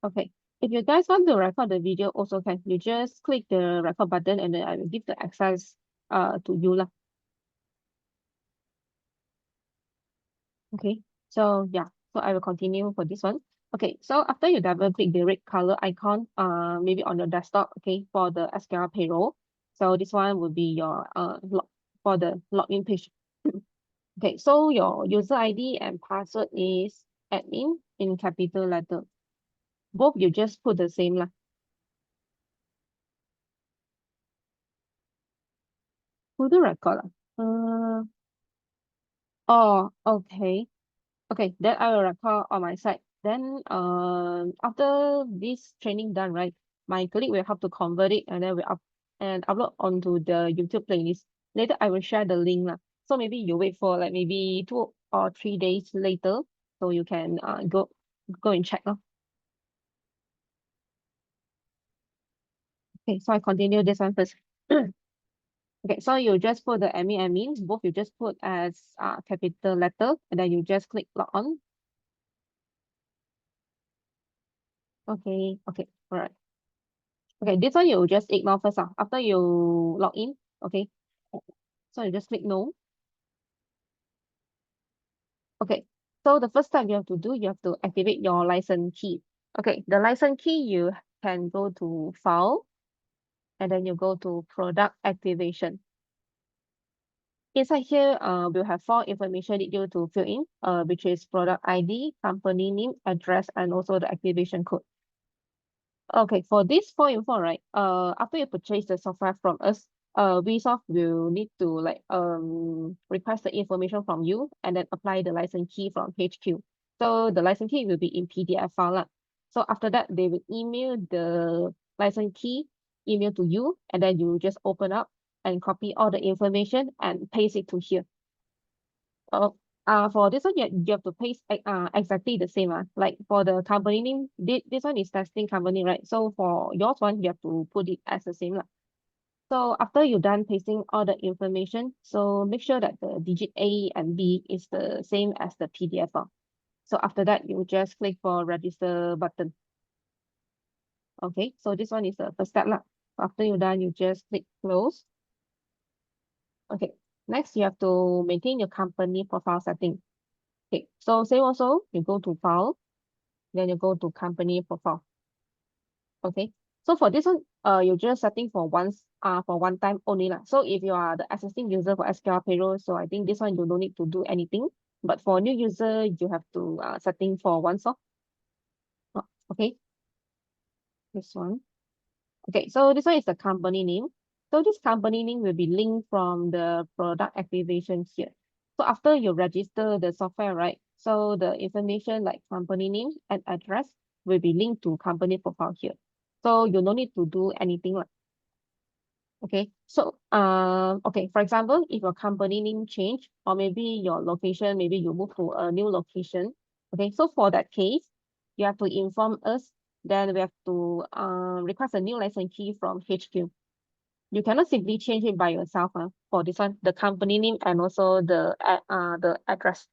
Okay. If you guys want to record the video also can, you just click the record button and then I will give the access to you lah. Okay. So yeah, so I will continue for this one. Okay, so after you double click the red color icon, maybe on your desktop, okay, for the SQL payroll. So this one will be your for the login page. Okay, so your user ID and password is admin in capital letter. Both you just put the same lah. Who the record lah? Oh, okay. Okay, then I will record on my side. Then after this training done, right, my colleague will have to convert it and then we upload onto the YouTube playlist. Later I will share the link lah. So maybe you wait for like maybe 2 or 3 days later, so you can go and check lah. Okay, so I continue this one first. Okay, so you just put the admin, both you just put as capital letter, and then you just click log on. Okay, okay, all right. Okay, this one you just ignore first. After you log in, okay. So you just click no. Okay. So the first step you have to do, you have to activate your license key. Okay, the license key you can go to file and then you go to product activation. Inside here, we'll have 4 information need you to fill in, which is product ID, company name, address, and also the activation code. Okay, for this 4 info, right? After you purchase the software from us, Vsoft will need to like request the information from you and then apply the license key from HQ. So the license key will be in PDF file lah. So after that, they will email the license key email to you, and then you just open up and copy all the information and paste it to here. For this one, you have to paste exactly the same. Like for the company name, this one is testing company, right? So for yours one, you have to put it as the same. So after you're done pasting all the information, so make sure that the digit A and B is the same as the PDF file. So after that, you just click for register button. Okay, so this one is the first step. After you're done, you just click close. Okay, next you have to maintain your company profile setting. Okay, so same also, you go to file, then you go to company profile. Okay, so for this one, you're just setting for one time only lah. So if you are the existing user for SQL payroll, so I think this one you don't need to do anything. But for new user, you have to setting for once off. Okay, this one. Okay, so this one is the company name. So this company name will be linked from the product activation here. So after you register the software, right? So the information like company name and address will be linked to company profile here. So you no need to do anything like. Okay, so okay, for example, if your company name change or maybe your location, maybe you move to a new location. Okay, so for that case, you have to inform us. Then we have to request a new license key from HQ. You cannot simply change it by yourself for this one, the company name and also the address.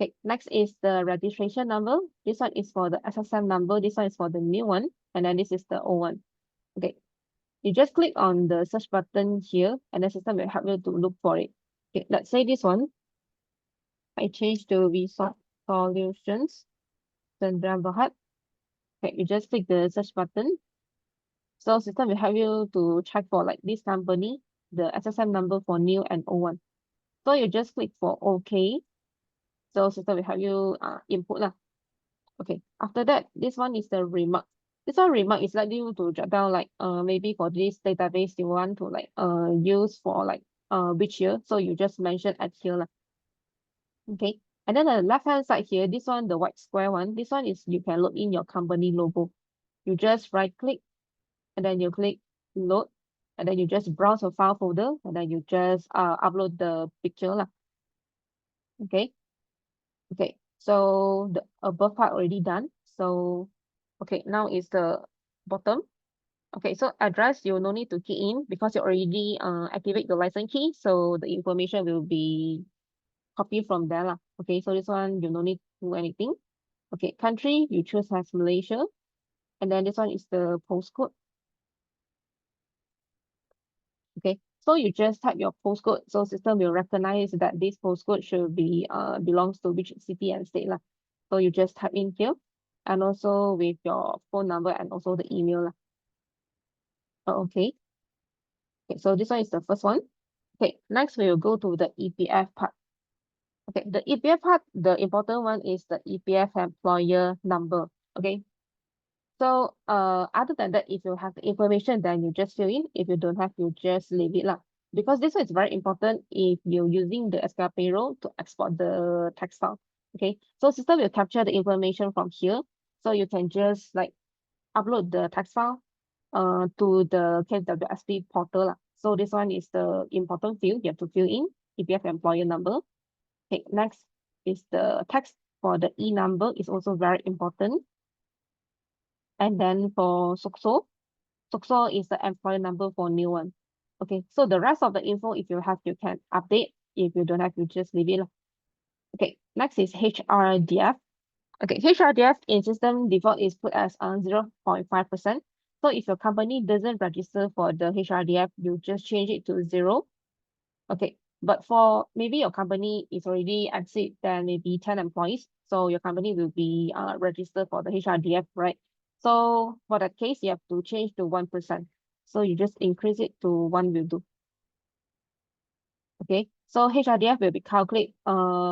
Okay, next is the registration number. This one is for the SSN number. This one is for the new one, and then this is the old one. Okay, you just click on the search button here, and the system will help you to look for it. Okay, let's say this one. I change to Vsoft Solutions. Then Berhad. Okay, you just click the search button. So system will help you to check for like this company, the SSN number for new and old one. So you just click for OK. So system will help you input lah. Okay. After that, this one is the remark. This one remark is like you to jot down like maybe for this database you want to like use for like which year. So you just mention at here lah. Okay. And then the left hand side here, this one, the white square one, this one is you can load in your company logo. You just right click and then you click load and then you just browse a file folder and then you just upload the picture lah. Okay. Okay. So the above part already done. So okay, now is the bottom. Okay, so address you no need to key in because you already activate the license key, so the information will be copied from there lah. Okay, so this one you no need to do anything. Okay, country you choose as Malaysia, and then this one is the postcode. Okay, so you just type your postcode, so system will recognize that this postcode should be belongs to which city and state lah. So you just type in here, and also with your phone number and also the email lah. Okay. Okay, so this one is the first one. Okay, next we will go to the EPF part. Okay, the EPF part, the important one is the EPF employer number. Okay, so other than that, if you have the information, then you just fill in. If you don't have, you just leave it lah. Because this one is very important if you're using the SQL payroll to export the text file. Okay, so system will capture the information from here. So you can just like upload the text file to the KWSP portal lah. So this one is the important field you have to fill in EPF employer number. Okay, next is the text for the E number is also very important. And then for SOXO is the employer number for new one. Okay, so the rest of the info, if you have, you can update. If you don't have, you just leave it lah. Okay, next is HRDF. Okay, HRDF in system default is put as 0.5%. So if your company doesn't register for the HRDF, you just change it to 0. Okay, but for maybe your company is already exceed then maybe 10 employees, so your company will be registered for the HRDF, right? So for that case, you have to change to 1%. So you just increase it to 1 will do. Okay, so HRDF will be calculated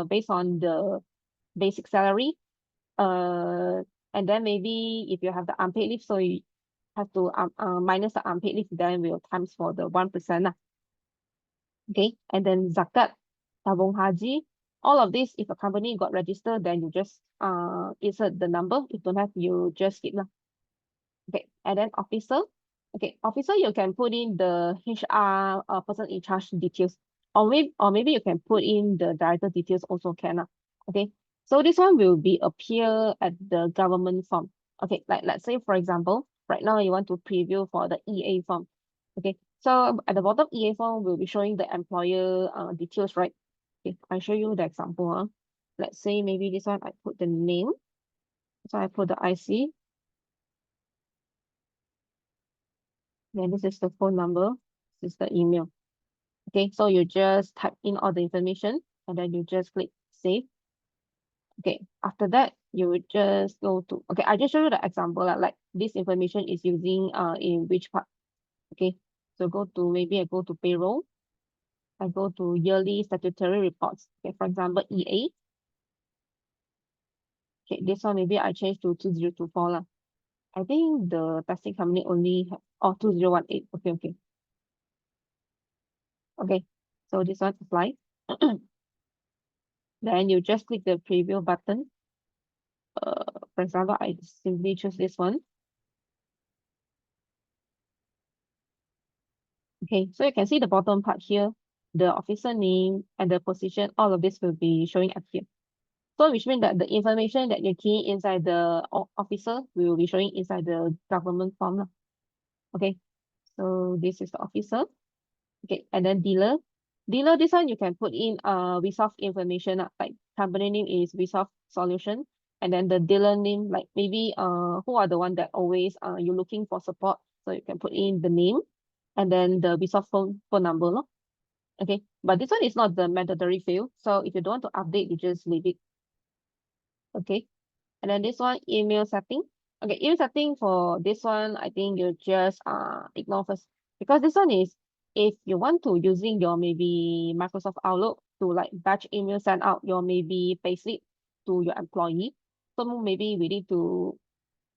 based on the basic salary. And then maybe if you have the unpaid leave, so you have to minus the unpaid leave, then we'll times for the 1% lah. Okay, and then zakat, tabung haji, all of this, if a company got registered, then you just insert the number. If don't have, you just skip lah. Okay, and then officer. Okay, officer, you can put in the HR person in charge details, or maybe you can put in the director details also can lah. Okay, so this one will be appear at the government form. Okay, like let's say for example, right now you want to preview for the EA form. Okay, so at the bottom EA form will be showing the employer details, right? Okay, I show you the example. Let's say maybe this one I put the name, so I put the IC. Then this is the phone number, this is the email. Okay, so you just type in all the information and then you just click save. Okay, after that, you would just go to, okay, I just show you the example, like this information is using in which part. Okay, so go to, maybe I go to payroll. I go to yearly statutory reports. Okay, for example, EA. Okay, this one maybe I change to 2024 lah. I think the testing company only have, 2018. Okay, okay. Okay, so this one apply. Then you just click the preview button. For example, I simply choose this one. Okay, so you can see the bottom part here, the officer name and the position, all of this will be showing up here. So which means that the information that you key inside the officer will be showing inside the government form lah. Okay, so this is the officer. Okay, and then dealer. Dealer, this one you can put in resolve information, like company name is resolve solution, and then the dealer name, like maybe who are the one that always you're looking for support. So you can put in the name and then the resolve phone number. No? Okay, but this one is not the mandatory field. So if you don't want to update, you just leave it. Okay, and then this one email setting. Okay, email setting for this one, I think you just ignore first, because this one is if you want to using your maybe Microsoft Outlook to like batch email send out your maybe payslip to your employee. So maybe we need to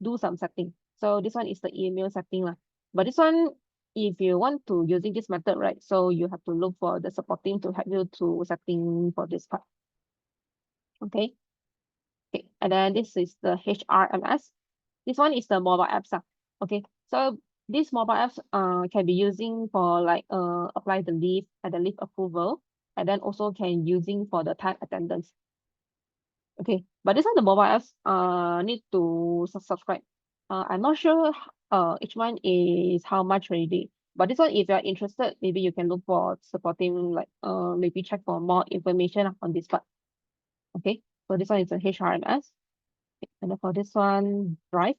do some setting. So this one is the email setting lah. But this one, if you want to using this method, right? So you have to look for the support team to help you to setting for this part. Okay. Okay, and then this is the HRMS. This one is the mobile apps. Okay, so these mobile apps can be using for like apply the leave and the leave approval, and then also can using for the time attendance. Okay, but this one the mobile apps need to subscribe. I'm not sure each one is how much already. But this one, if you're interested, maybe you can look for supporting like maybe check for more information on this part. Okay, so this one is a HRMS. And then for this one, Drive.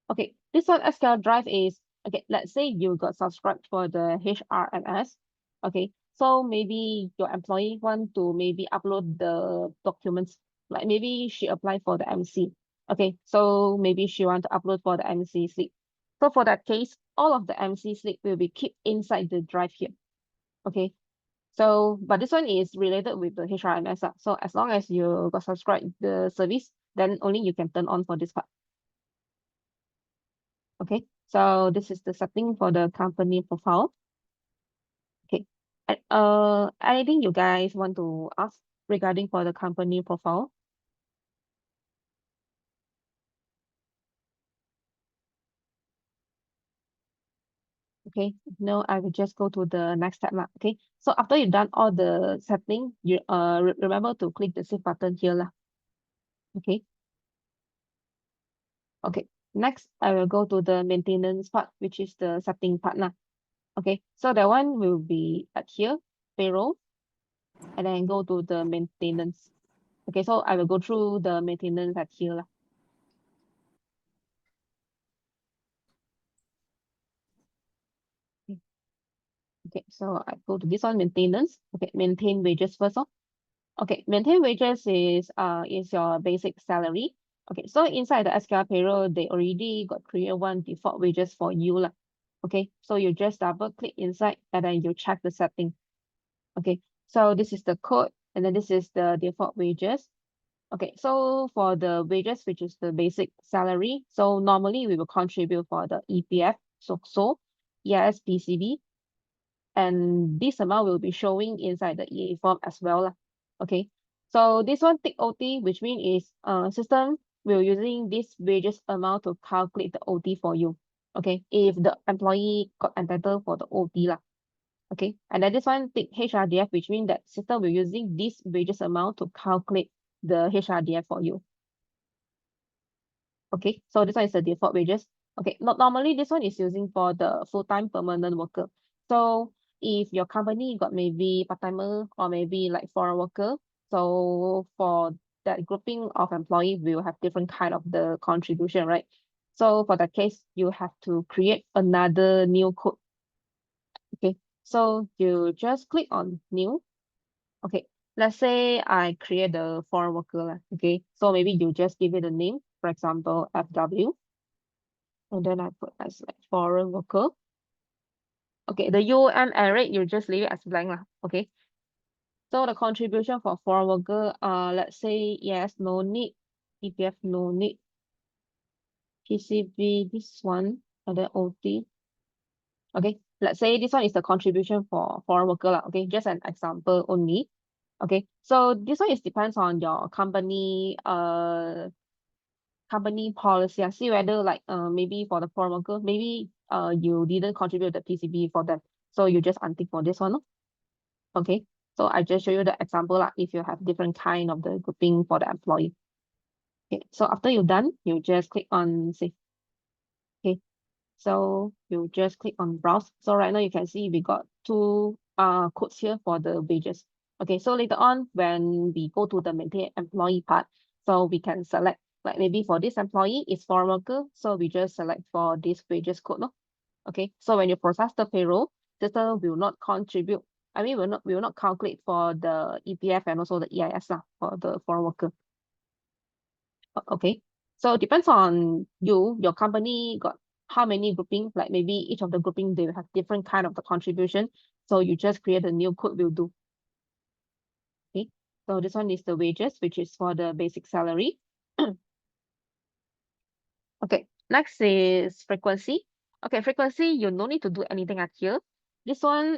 Okay, this one SQL Drive is, okay, let's say you got subscribed for the HRMS. Okay, so maybe your employee want to maybe upload the documents, like maybe she applied for the MC. Okay, so maybe she want to upload for the MC slip. So for that case, all of the MC slip will be kept inside the drive here. Okay, so but this one is related with the HRMS. So as long as you got subscribed the service, then only you can turn on for this part. Okay, so this is the setting for the company profile. Okay, anything you guys want to ask regarding for the company profile? Okay, no, I will just go to the next step lah. Okay, so after you've done all the setting, you remember to click the save button here lah. Okay, okay. Next, I will go to the maintenance part, which is the setting part lah. Okay, so that one will be at here, payroll, and then go to the maintenance. Okay, so I will go through the maintenance at here lah. Okay, okay, so I go to this one, maintenance. Okay, maintain wages first. Okay, maintain wages is your basic salary. Okay, so inside the SQL payroll, they already got create one default wages for you lah. Okay, so you just double click inside and then you check the setting. Okay, so this is the code and then this is the default wages. Okay, so for the wages, which is the basic salary, so normally we will contribute for the EPF, so EIS, PCB, and this amount will be showing inside the EA form as well lah. Okay, so this one tick OT, which means is system will using this wages amount to calculate the OT for you. Okay, if the employee got entitled for the OT lah. Okay, and then this one tick HRDF, which means that system will using this wages amount to calculate the HRDF for you. Okay, so this one is the default wages. Okay, not normally this one is using for the full-time permanent worker. So if your company got maybe part-timer or maybe like foreign worker, so for that grouping of employee, we will have different kind of the contribution, right? So for that case, you have to create another new code. Okay, so you just click on new. Okay, let's say I create the foreign worker lah. Okay, so maybe you just give it a name, for example, FW. And then I put as like foreign worker. Okay, the UM array, you just leave it as blank lah. Okay. So the contribution for foreign worker, let's say yes, no need, EPF no need, PCB this one, and then OT. Okay, let's say this one is the contribution for foreign worker lah. Okay, just an example only. Okay, so this one is depends on your company policy. I see whether like maybe for the foreign worker, maybe you didn't contribute the PCB for them. So you just untick for this one. Lor. Okay. So I just show you the example like if you have different kind of the grouping for the employee. Okay. So after you're done, you just click on save. Okay. So you just click on browse. So right now you can see we got two codes here for the wages. Okay, so later on when we go to the maintain employee part, so we can select like maybe for this employee is foreign worker, so we just select for this wages code. No? Okay, so when you process the payroll, system will not contribute. I mean, will not calculate for the EPF and also the EIS lah, for the foreign worker. Okay, so depends on you, your company got how many grouping, like maybe each of the grouping, they will have different kind of the contribution. So you just create a new code will do. Okay, so this one is the wages, which is for the basic salary. Okay, next is frequency. Okay, frequency, you no need to do anything at here. This one,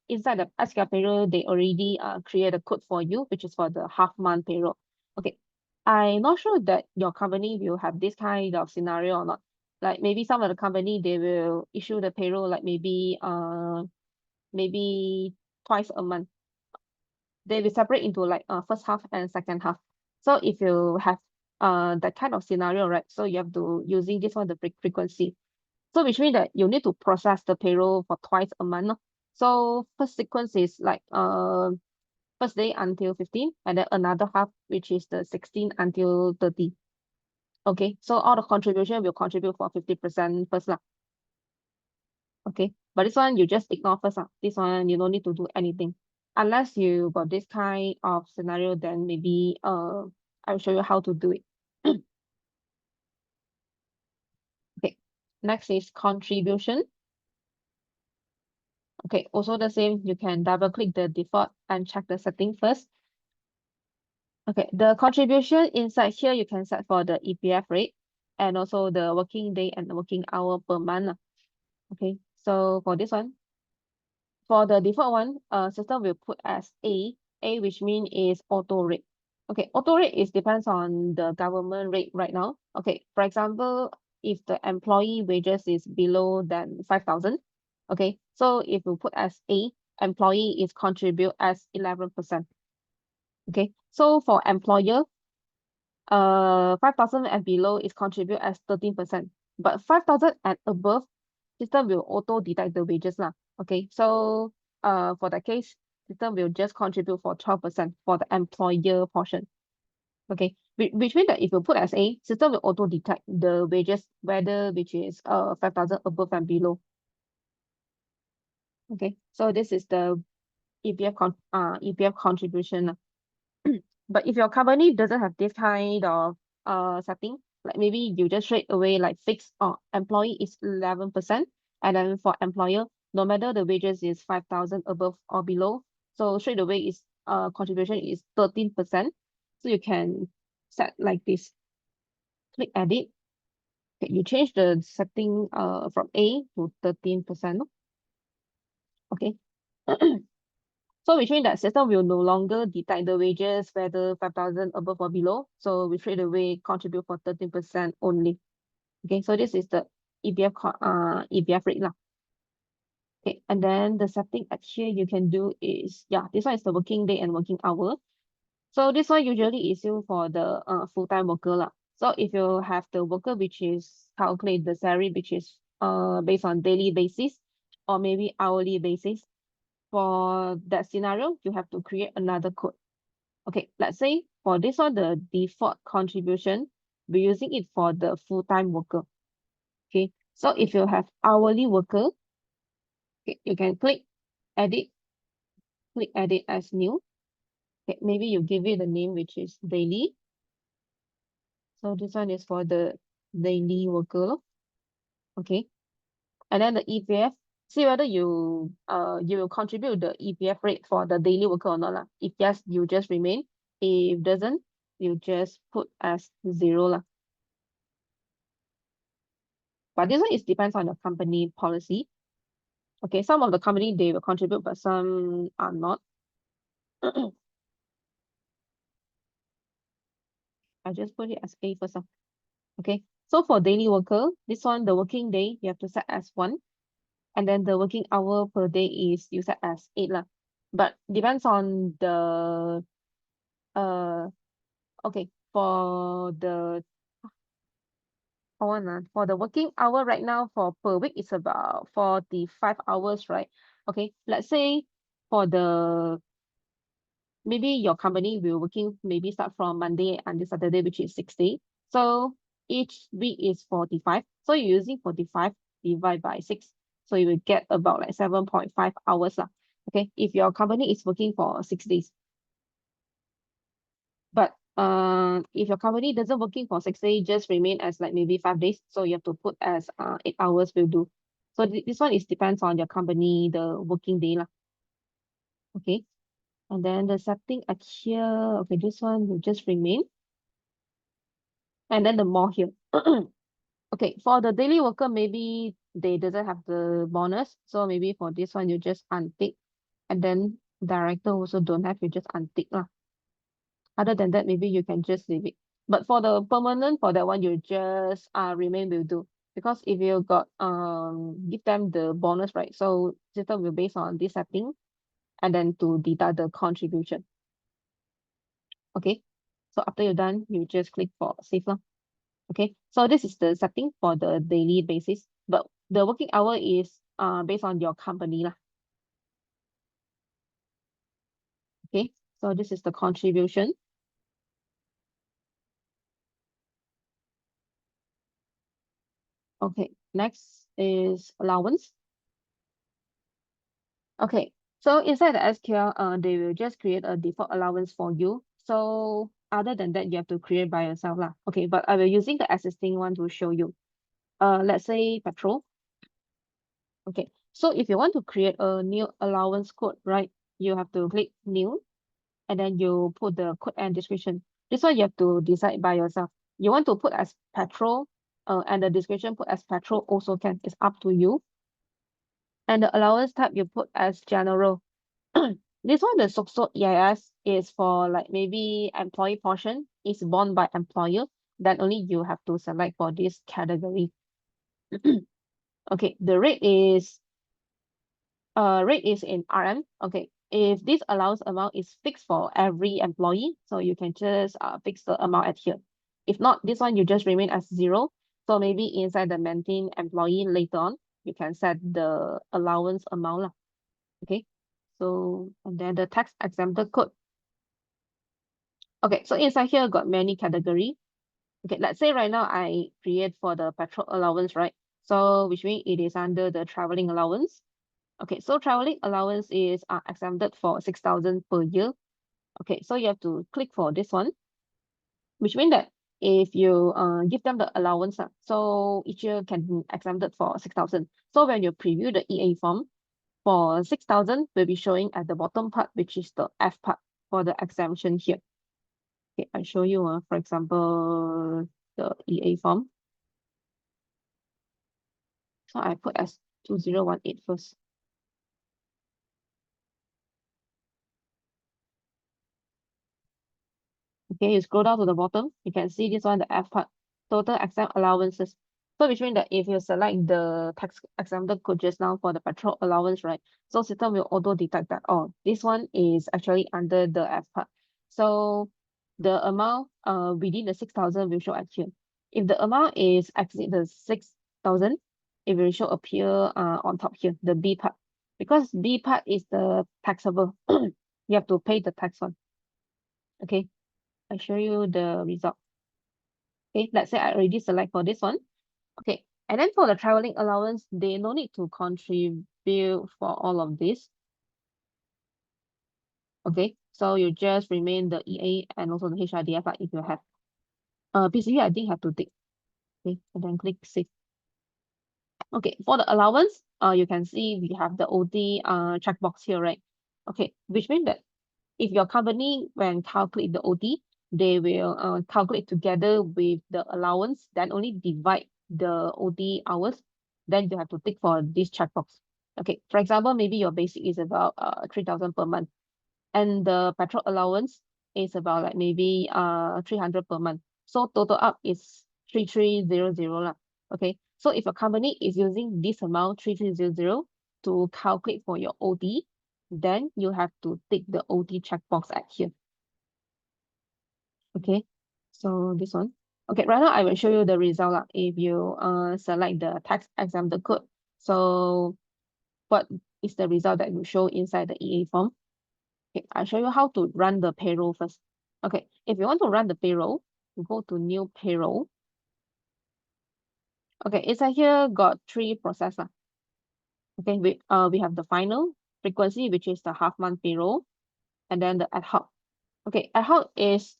inside the SQL payroll, they already create a code for you, which is for the half month payroll. Okay, I'm not sure that your company will have this kind of scenario or not. Like maybe some of the company, they will issue the payroll like maybe twice a month. They will separate into like first half and second half. So if you have that kind of scenario, right? So you have to using this one the frequency. So which means that you need to process the payroll for twice a month. No? So first sequence is like first day until 15, and then another half which is the 16 until 30. Okay, so all the contribution will contribute for 50% first lah. Okay, but this one you just ignore first lah. This one you don't need to do anything. Unless you got this kind of scenario, then maybe I'll show you how to do it. Okay, next is contribution. Okay, also the same, you can double click the default and check the setting first. Okay, the contribution inside here, you can set for the EPF rate and also the working day and the working hour per month lah. Okay, so for this one, for the default one, system will put as A which mean is auto rate. Okay, auto rate is depends on the government rate right now. Okay, for example, if the employee wages is below than 5,000, okay, so if you put as A, employee is contribute as 11%. Okay, so for employer, 5,000 and below is contribute as 13%, but 5,000 and above, system will auto deduct the wages lah. Okay, so for that case, system will just contribute for 12% for the employer portion. Okay, which means that if you put as A, system will auto detect the wages whether which is 5,000 above and below. Okay, so this is the EPF contribution. But if your company doesn't have this kind of setting, like maybe you just straight away like fix employee is 11%, and then for employer, no matter the wages is 5,000 above or below, so straight away is contribution is 13%. So you can set like this. Click edit. Okay, you change the setting from A to 13%. Okay. So which means that system will no longer detect the wages whether 5,000 above or below. So we straight away contribute for 13% only. Okay, so this is the EPF rate lah. Okay, and then the setting at here you can do is, yeah, this one is the working day and working hour. So this one usually is used for the full-time worker lah. So if you have the worker which is calculate the salary which is based on daily basis or maybe hourly basis, for that scenario, you have to create another code. Okay, let's say for this one, the default contribution, we're using it for the full-time worker. Okay, so if you have hourly worker, okay, you can click edit as new. Okay, maybe you give it a name which is daily. So this one is for the daily worker. Okay, and then the EPF, see whether you will contribute the EPF rate for the daily worker or not lah. If yes, you just remain. If doesn't, you just put as 0 lah. But this one is depends on the company policy. Okay, some of the company they will contribute, but some are not. I just put it as A first lah. Okay, so for daily worker, this one the working day you have to set as 1, and then the working hour per day is you set as 8 lah. But depends on the okay, for the for the working hour right now for per week is about 45 hours, right? Okay, let's say for the maybe your company will working maybe start from Monday until Saturday, which is 6 days. So each week is 45. So you're using 45 divided by 6. So you will get about like 7.5 hours lah. Okay, if your company is working for 6 days. But if your company doesn't working for 6 days, just remain as like maybe 5 days. So you have to put as 8 hours will do. So this one is depends on your company, the working day lah. Okay. And then the setting at here, okay, this one will just remain. And then the more here. Okay, for the daily worker, maybe they doesn't have the bonus. So maybe for this one, you just untick. And then director also don't have, you just untick lah. Other than that, maybe you can just leave it. But for the permanent, for that one, you just remain will do. Because if you got give them the bonus, right? So system will based on this setting and then to deduct the contribution. Okay. So after you're done, you just click for save lah. Okay. So this is the setting for the daily basis. But the working hour is based on your company lah. Okay. So this is the contribution. Okay, next is allowance. Okay, so inside the SQL, they will just create a default allowance for you. So other than that, you have to create by yourself lah. Okay, but I will using the existing one to show you. Let's say petrol. Okay, so if you want to create a new allowance code, right, you have to click new and then you put the code and description. This one you have to decide by yourself. You want to put as petrol, and the description put as petrol also can. It's up to you. And the allowance type you put as general. This one, the SOCSO EIS is for like maybe employee portion is borne by employer. Then only you have to select for this category. Okay, the rate is in RM. Okay, if this allowance amount is fixed for every employee, so you can just fix the amount at here. If not, this one you just remain as 0. So maybe inside the maintain employee later on, you can set the allowance amount lah. Okay, so and then the tax exempted code. Okay, so inside here got many category. Okay, let's say right now I create for the petrol allowance, right? So which means it is under the traveling allowance. Okay, so traveling allowance is exempted for 6,000 per year. Okay, so you have to click for this one, which means that if you give them the allowance, so each year can be exempted for 6,000. So when you preview the EA form, for 6,000 will be showing at the bottom part, which is the F part for the exemption here. Okay, I show you, for example, the EA form. So I put as 2018 first. Okay, you scroll down to the bottom, you can see this one, the F part, total exempt allowances. So which means that if you select the tax exempted code just now for the petrol allowance, right? So system will auto detect that, oh, this one is actually under the F part. So the amount within the 6,000 will show at here. If the amount is exceed the 6,000, it will show appear on top here, the B part. Because B part is the taxable. You have to pay the tax one. Okay. I show you the result. Okay, let's say I already select for this one. Okay, and then for the traveling allowance, they no need to contribute for all of this. Okay, so you just remain the EA and also the HRDF like if you have. PCU, I think have to tick. Okay, and then click save. Okay, for the allowance, you can see we have the OT checkbox here, right? Okay, which means that if your company, when calculate the OT, they will calculate together with the allowance, then only divide the OT hours. Then you have to tick for this checkbox. Okay, for example, maybe your basic is about 3,000 per month, and the petrol allowance is about like maybe 300 per month. So total up is 3,300 lah. Okay, so if a company is using this amount 3,300 to calculate for your OT, then you have to tick the OT checkbox at here. Okay, so this one. Okay, right now I will show you the result lah. If you select the tax exempted code, so what is the result that you show inside the EA form? Okay, I'll show you how to run the payroll first. Okay, if you want to run the payroll, you go to new payroll. Okay, inside here got 3 process lah. Okay, we have the final frequency, which is the half month payroll, and then the ad hoc. Okay, ad hoc is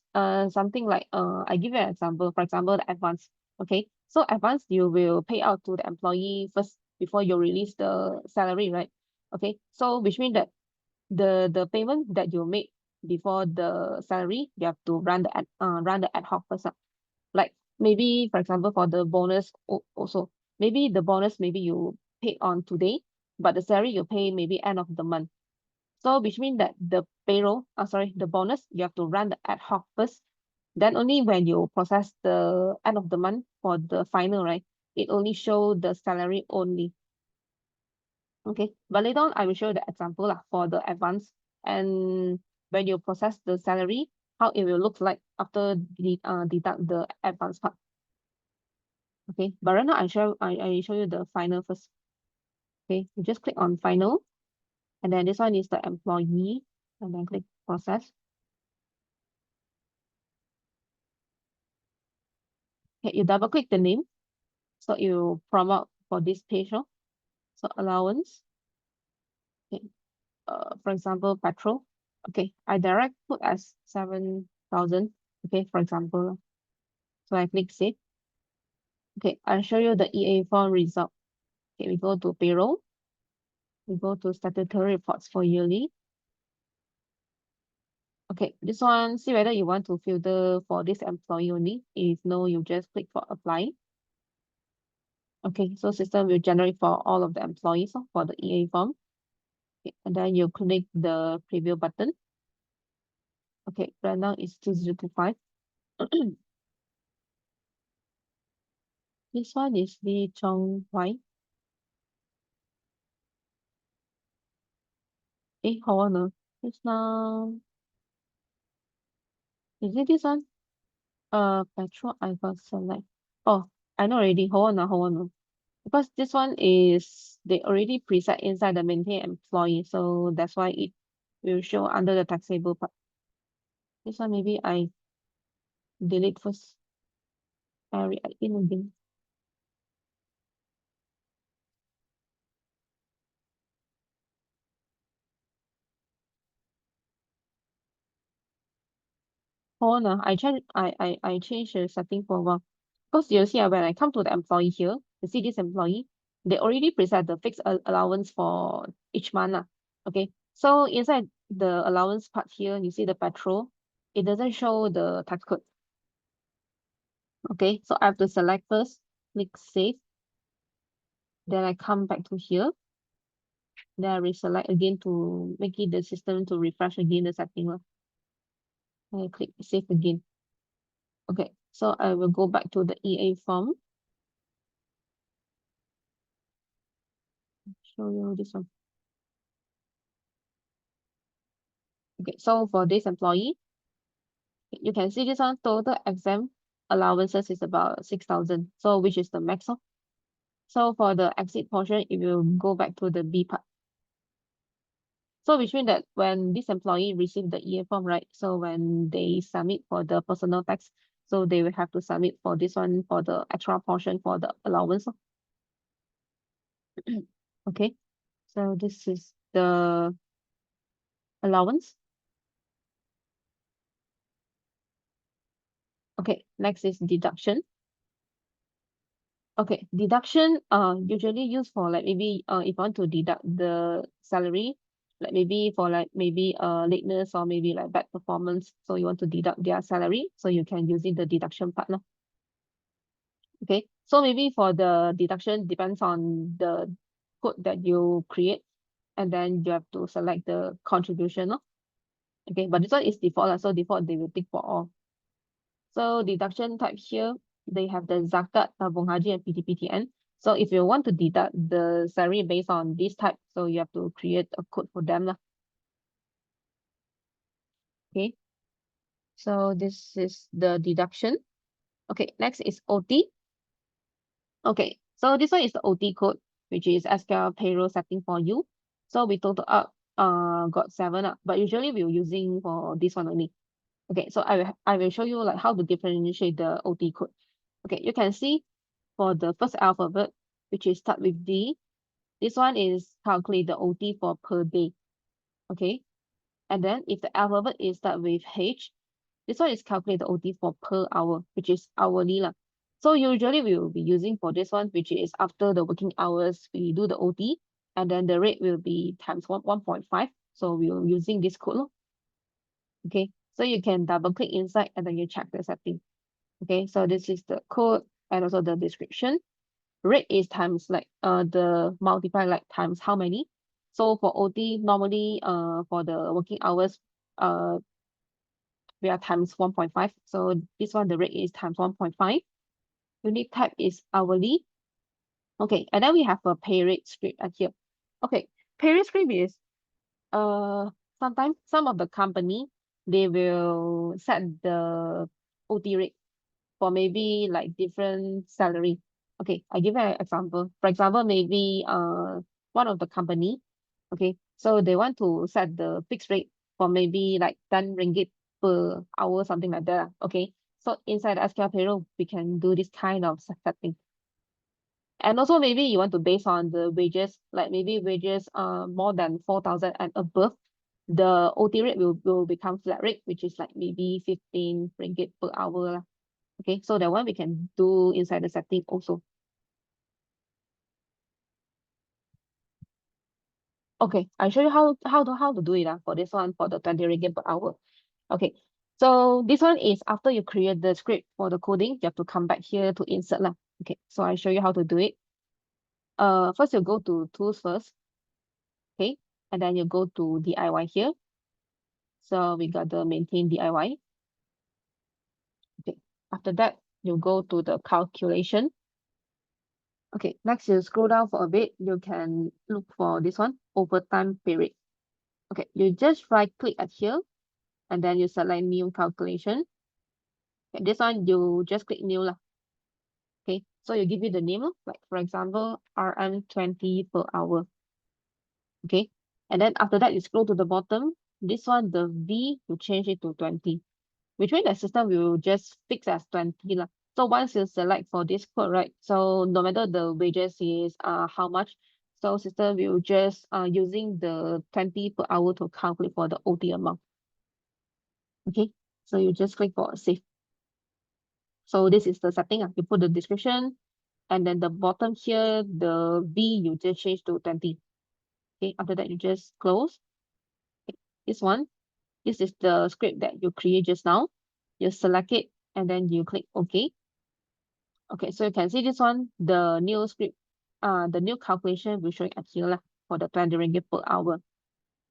something like I give you an example. For example, the advance. Okay, so advance you will pay out to the employee first before you release the salary, right? Okay, so which means that the payment that you make before the salary, you have to run the ad hoc first. Like maybe for example for the bonus also, maybe the bonus maybe you pay on today, but the salary you pay maybe end of the month. So which means that the payroll, sorry, the bonus, you have to run the ad hoc first. Then only when you process the end of the month for the final, right, it only show the salary only. Okay, but later on I will show the example lah for the advance, and when you process the salary, how it will look like after deduct the advance part. Okay, but right now I show you the final first. Okay, you just click on final, and then this one is the employee, and then click process. Okay, you double click the name. So you prompt out for this page, no? So allowance, okay. For example, petrol. Okay, I direct put as 7,000. Okay, for example. So I click save. Okay, I'll show you the EA form result. Okay, we go to payroll. We go to statutory reports for yearly. Okay, this one, see whether you want to filter for this employee only. If no, you just click for apply. Okay, so system will generate for all of the employees for the EA form. Okay, and then you click the preview button. Okay, right now it's 2025. This one is the Chong Wai. Hold on. Just now, is it this one? Petrol, I got select. Oh, I know already. Hold on. Because this one is, they already preset inside the maintain employee. So that's why it will show under the taxable part. This one maybe I delete first. I re-add in again. Hold on. I change the setting for a while. Because you see, when I come to the employee here, you see this employee, they already preset the fixed allowance for each month. Okay. So inside the allowance part here, you see the petrol, it doesn't show the tax code. Okay. So I have to select first, click save. Then I come back to here. Then I reselect again to make it the system to refresh again the setting. I click save again. Okay. So I will go back to the EA form. Show you this one. Okay, so for this employee, you can see this one total exempt allowances is about 6,000. So which is the max. So for the exit portion, it will go back to the B part. So which means that when this employee receive the EA form, right? So when they submit for the personal tax, so they will have to submit for this one for the extra portion for the allowance. Okay, so this is the allowance. Okay, next is deduction. Okay, deduction usually used for like maybe if you want to deduct the salary, like maybe for like maybe lateness or maybe like bad performance, so you want to deduct their salary, so you can use it the deduction part now. Okay, so maybe for the deduction depends on the code that you create, and then you have to select the contribution. No? Okay, but this one is default, so default they will tick for all. So deduction type here, they have the zakat, tabung haji, and PTPTN. So if you want to deduct the salary based on this type, so you have to create a code for them. Okay. So this is the deduction. Okay, next is OT. Okay, so this one is the OT code, which is SQL payroll setting for you. So we total up got 7 but usually we're using for this one only. Okay, so I will show you like how to differentiate the OT code. Okay, you can see for the first alphabet, which is start with D, this one is calculate the OT for per day. Okay. And then if the alphabet is start with H, this one is calculate the OT for per hour, which is hourly lah. So usually we will be using for this one, which is after the working hours, we do the OT, and then the rate will be times 1.5. So we are using this code. Okay. So you can double click inside and then you check the setting. Okay. So this is the code and also the description. Rate is times like the multiply like times how many. So for OT normally for the working hours we are times 1.5. So this one the rate is times 1.5. Unit type is hourly. Okay, and then we have a pay rate script at here. Okay, pay rate script is sometimes some of the company they will set the OT rate for maybe like different salary. Okay, I give you an example. For example, maybe one of the company, okay, so they want to set the fixed rate for maybe like 10 ringgit per hour, something like that. Okay, so inside the SQL payroll, we can do this kind of setting. And also maybe you want to base on the wages, like maybe wages more than 4,000 and above, the OT rate will become flat rate, which is like maybe 15 ringgit per hour lah. Okay, so that one we can do inside the setting also. Okay, I show you how to do it for this one for the 20 ringgit per hour. Okay, so this one is after you create the script for the coding, you have to come back here to insert lah. Okay, so I show you how to do it. First you go to tools first, okay, and then you go to DIY here. So we got the maintain DIY. Okay, after that you go to the calculation. Okay, next you scroll down for a bit, you can look for this one, overtime period. Okay, you just right click at here and then you select new calculation. Okay, this one you just click new lah. Okay, so you give it the name, like for example, RM20 per hour. Okay, and then after that you scroll to the bottom. This one, the V, you change it to 20, which means the system will just fix as 20 lah. So once you select for this code, right? So no matter the wages is how much, so system will just using the 20 per hour to calculate for the OT amount. Okay, so you just click for save. So this is the setting. You put the description, and then the bottom here, the V, you just change to 20. Okay, after that, you just close. Okay, this one, this is the script that you create just now. You select it, and then you click OK. Okay, so you can see this one, the new script, the new calculation will show it at here lah, for the 20 ringgit per hour.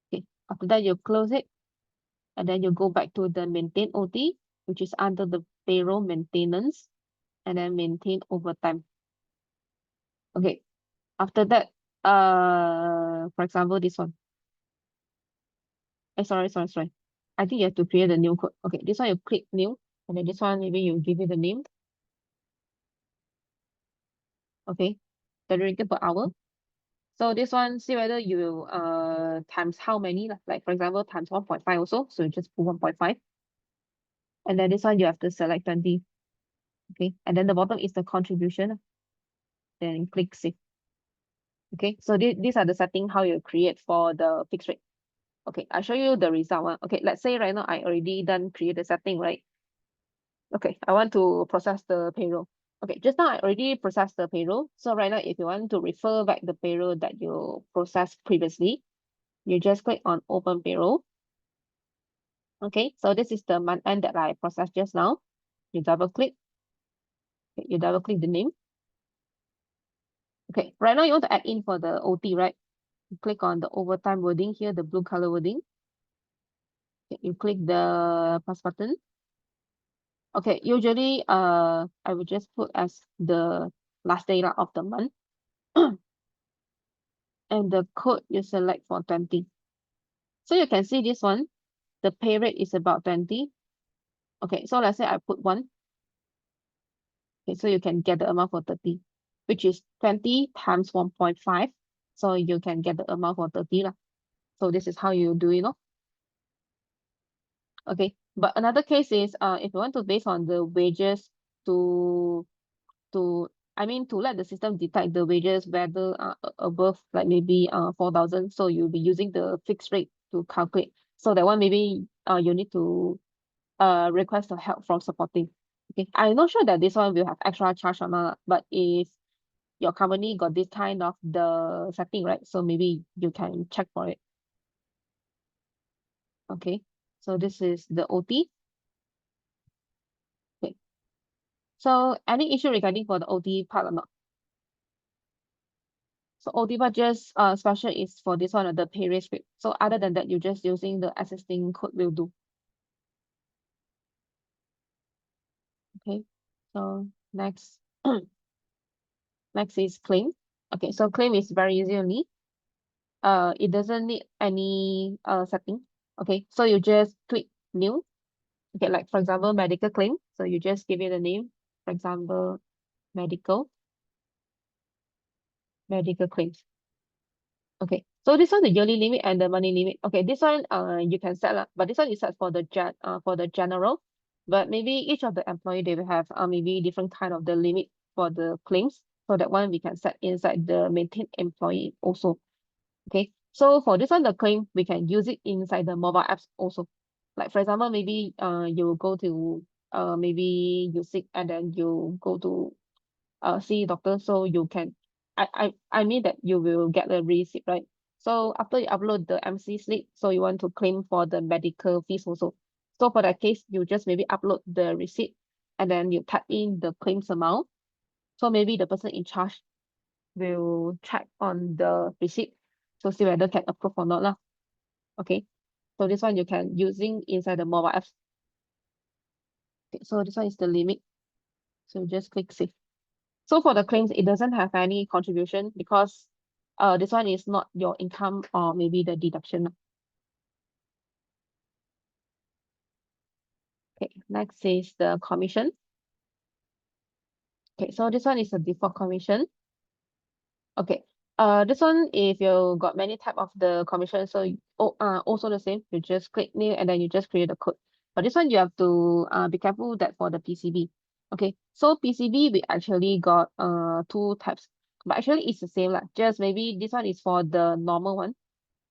Okay, after that, you close it, and then you go back to the maintain OT, which is under the payroll maintenance, and then maintain overtime. Okay, after that, for example, this one. Sorry. I think you have to create a new code. Okay, this one you click new, and then this one maybe you give it a name. Okay, 30 ringgit per hour. So this one, see whether you will times how many, like for example, times 1.5 also. So you just put 1.5. And then this one you have to select 20. Okay, and then the bottom is the contribution. Then click save. Okay, so these are the setting how you create for the fixed rate. Okay, I'll show you the result. Okay, let's say right now I already done create the setting, right? Okay, I want to process the payroll. Okay, just now I already processed the payroll. So right now, if you want to refer back the payroll that you processed previously, you just click on open payroll. Okay, so this is the month end that I processed just now. You double click. Okay, you double click the name. Okay, right now you want to add in for the OT, right? You click on the overtime wording here, the blue color wording. Okay, you click the plus button. Okay, usually I would just put as the last day of the month. And the code you select for 20. So you can see this one, the pay rate is about 20. Okay, so let's say I put 1. Okay, so you can get the amount for 30, which is 20 times 1.5. So you can get the amount for 30 lah. So this is how you do it, no? Okay, but another case is if you want to base on the wages to to let the system detect the wages whether above like maybe 4,000, so you'll be using the fixed rate to calculate. So that one maybe you need to request for help from supporting. Okay, I'm not sure that this one will have extra charge or not, but if your company got this kind of the setting, right? So maybe you can check for it. Okay, so this is the OT. Okay, so any issue regarding for the OT part or not? So OT part just special is for this one, the pay rate script. So other than that, you're just using the existing code will do. Okay, so next next is claim. Okay, so claim is very easy only. It doesn't need any setting. Okay, so you just tweak new. Okay, like for example, medical claim. So you just give it a name. For example, medical claims. Okay, so this one the yearly limit and the money limit. Okay, this one you can set up, but this one is set for the general. But maybe each of the employee they will have maybe different kind of the limit for the claims. So that one we can set inside the maintain employee also. Okay. So for this one, the claim, we can use it inside the mobile apps also. Like for example, maybe you go to maybe you sick and then you go to see doctor, so you can I mean that you will get a receipt, right? So after you upload the MC slip, so you want to claim for the medical fees also. So for that case, you just maybe upload the receipt and then you type in the claims amount. So maybe the person in charge will check on the receipt to see whether can approve or not lah. Okay. So this one you can using inside the mobile apps. Okay, so this one is the limit. So just click save. So for the claims, it doesn't have any contribution because this one is not your income or maybe the deduction lah. Okay, next is the commission. Okay, so this one is a default commission. Okay. This one, if you got many type of the commission, so also the same, you just click new and then you just create a code. But this one you have to be careful that for the PCB. Okay, so PCB we actually got two types, but actually it's the same lah. Just maybe this one is for the normal one,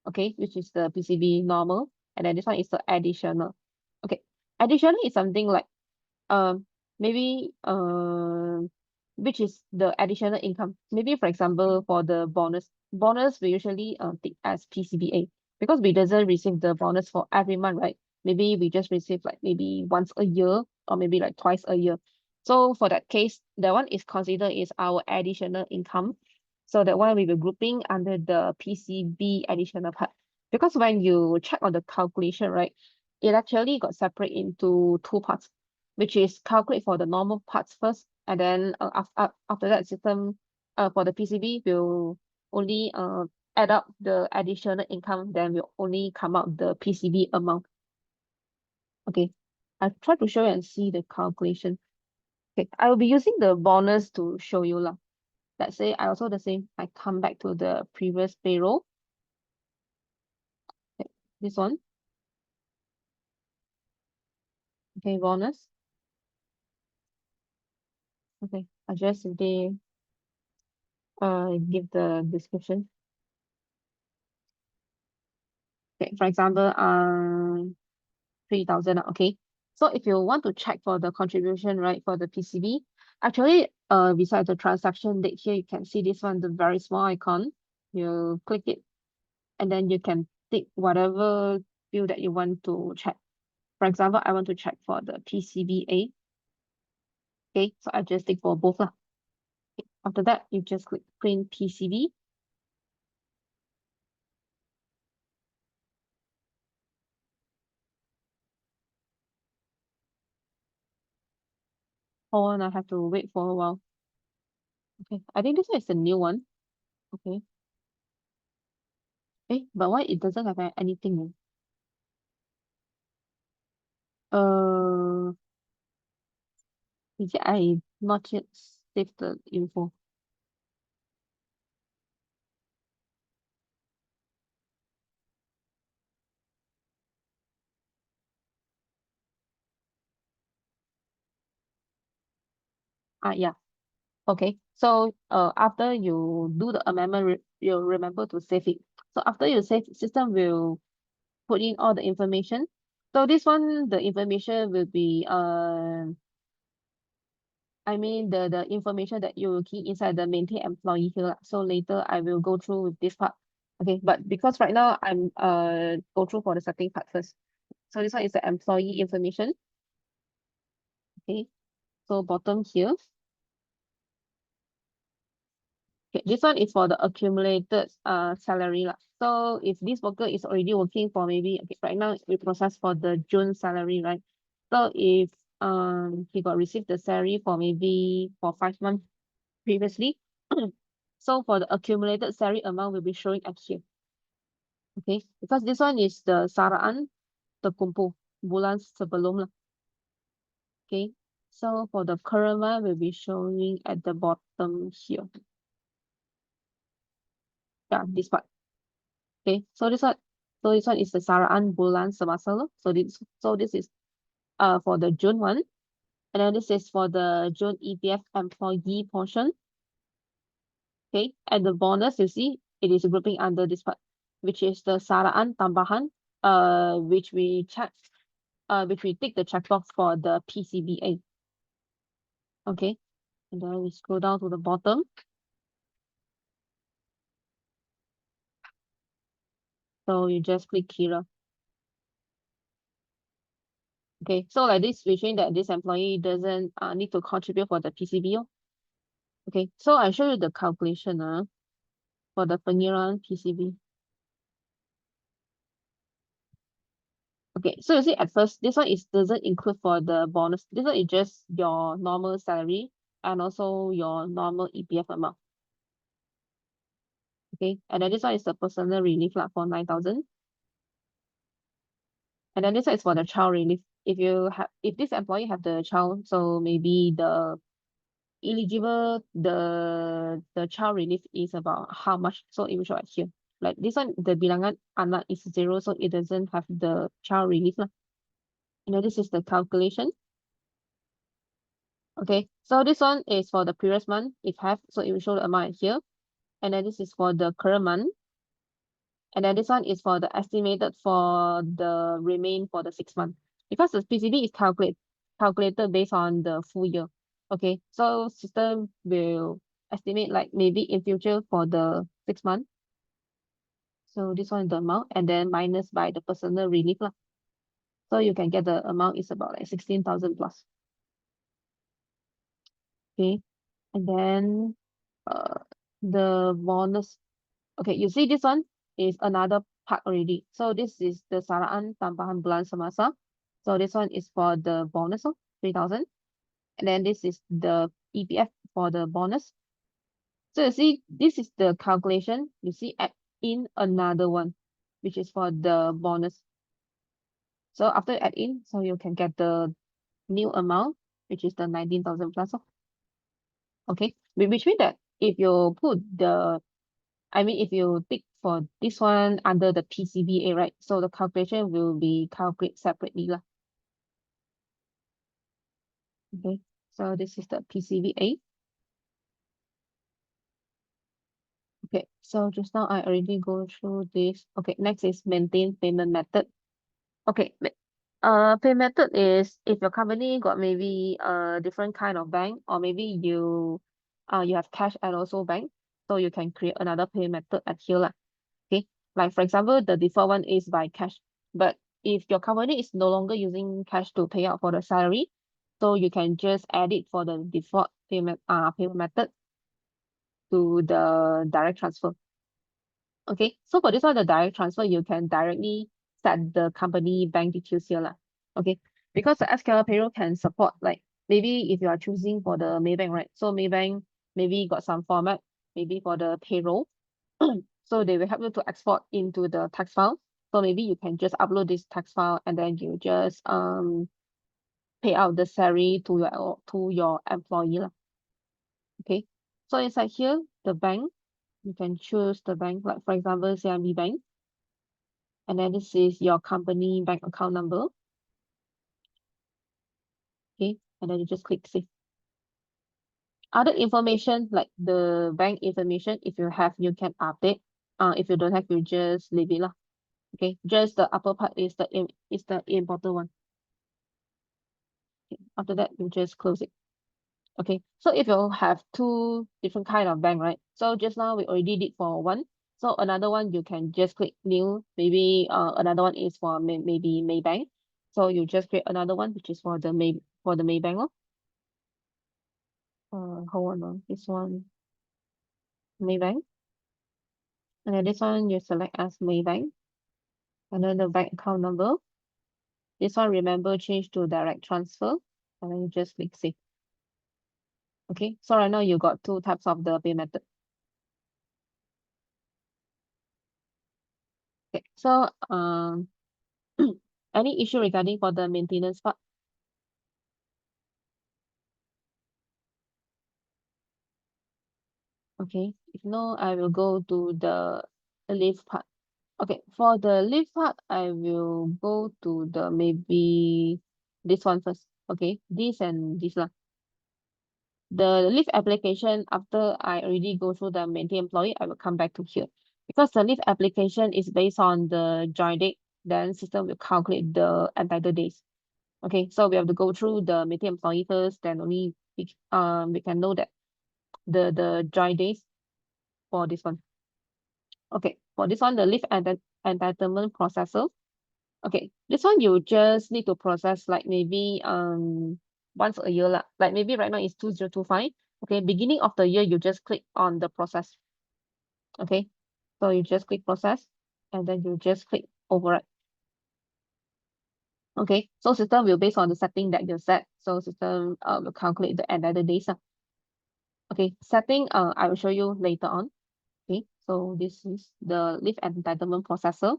okay, which is the PCB normal, and then this one is the additional. Okay, additional is something like um maybe which is the additional income. Maybe for example for the bonus we usually take as PCBA because we doesn't receive the bonus for every month, right? Maybe we just receive like maybe once a year or maybe like twice a year. So for that case, that one is considered is our additional income. So that one we will grouping under the PCB additional part. Because when you check on the calculation, right, it actually got separate into two parts, which is calculate for the normal parts first, and then after that system for the PCB will only add up the additional income, then will only come out the PCB amount. Okay, I try to show you and see the calculation. Okay, I will be using the bonus to show you lah. Let's say I also the same, I come back to the previous payroll. Okay, this one. Okay, bonus. Okay, I just they give the description. Okay, for example, 3,000. Okay. So if you want to check for the contribution, right, for the PCB, actually, beside the transaction date here, you can see this one, the very small icon. You click it, and then you can tick whatever field that you want to check. For example, I want to check for the PCBA. Okay, so I just tick for both lah. After that, you just click print PCB. Hold on, I have to wait for a while. Okay, I think this one is the new one. Okay. But why it doesn't have anything? Uh, is it I not yet save the info? Yeah. Okay. So after you do the amendment, you'll remember to save it. So after you save, system will put in all the information. So this one, the information will be I mean the information that you will key inside the maintain employee here lah. So later I will go through with this part. Okay, but because right now I'm go through for the setting part first. So this one is the employee information. Okay, so bottom here. Okay, this one is for the accumulated salary lah. So if this worker is already working for maybe okay, right now we process for the June salary, right? So if he got received the salary for maybe for 5 months previously, so for the accumulated salary amount will be showing up here. Okay, because this one is the saraan terkumpul bulan sebelum lah. Okay, so for the current one will be showing at the bottom here. Yeah, this part. Okay, so this one is the saraan bulan semasa lah. So this is for the June one, and then this is for the June EPF employee portion. Okay, and the bonus, you see, it is grouping under this part, which is the saraan tambahan, which we check, which we tick the checkbox for the PCBA. Okay, and then we scroll down to the bottom. So you just click here. Okay, so like this, we showing that this employee doesn't need to contribute for the PCB. Okay, so I show you the calculation for the pengiran PCB. Okay, so you see at first, this one is doesn't include for the bonus. This one is just your normal salary and also your normal EPF amount. Okay, and then this one is the personal relief lah for 9,000. And then this one is for the child relief. If this employee have the child, so maybe the eligible the child relief is about how much, so it will show right here. Like this one, the bilangan anak is 0, so it doesn't have the child relief lah. And then this is the calculation. Okay, so this one is for the previous month, if have, so it will show the amount here. And then this is for the current month. And then this one is for the estimated for the remain for the 6 month. Because the PCB is calculated based on the full year. Okay, so system will estimate like maybe in future for the 6 month. So this one is the amount, and then minus by the personal relief lah. So you can get the amount is about like 16,000 plus. Okay, and then the bonus. Okay, you see this one is another part already. So this is the saraan tambahan bulan semasa. So this one is for the bonus of 3,000. And then this is the EPF for the bonus. So you see, this is the calculation. You see, add in another one, which is for the bonus. So after you add in, so you can get the new amount, which is the 19,000 plus. Okay, which means that if you put the, I mean, if you pick for this one under the PCBA, right? So the calculation will be calculated separately lah. Okay, so this is the PCBA. Okay, so just now I already go through this. Okay, next is maintain payment method. Okay, pay method is if your company got maybe a different kind of bank, or maybe you have cash and also bank, so you can create another pay method at here lah. Okay, like for example, the default one is by cash, but if your company is no longer using cash to pay out for the salary, so you can just add it for the default payment method to the direct transfer. Okay, so for this one, the direct transfer, you can directly set the company bank details here lah. Okay, because the SQL payroll can support like maybe if you are choosing for the Maybank, right? So Maybank maybe got some format, maybe for the payroll. So they will help you to export into the text file. So maybe you can just upload this text file and then you just pay out the salary to your employee lah. Okay, so inside here, the bank, you can choose the bank, like for example, CIMB Bank. And then this is your company bank account number. Okay, and then you just click save. Other information like the bank information, if you have, you can update. If you don't have, you just leave it lah. Okay, just the upper part is the important one. Okay, after that, you just close it. Okay, so if you have two different kind of bank, right? So just now we already did for one. So another one you can just click new. Maybe another one is for maybe Maybank. So you just create another one which is for the Maybank. Oh. Hold on, this one Maybank. And then this one you select as Maybank. And then the bank account number. This one remember change to direct transfer. And then you just click save. Okay, so right now you got two types of the pay method. Okay, so any issue regarding for the maintenance part? Okay, if no, I will go to the leave part. Okay, for the leave part, I will go to the maybe this one first. Okay, this and this lah. The leave application, after I already go through the maintain employee, I will come back to here. Because the leave application is based on the join date, then system will calculate the entitled days. Okay, so we have to go through the maintain employee first, then only we can know that the join days for this one. Okay, for this one, the leave entitlement processor. Okay, this one you just need to process like maybe once a year lah. Like maybe right now it's 2025. Okay, beginning of the year you just click on the process. Okay, so you just click process and then you just click override. Okay, so system will based on the setting that you set. So system will calculate the entitled days. Okay, setting I will show you later on. Okay, so this is the leave entitlement processor.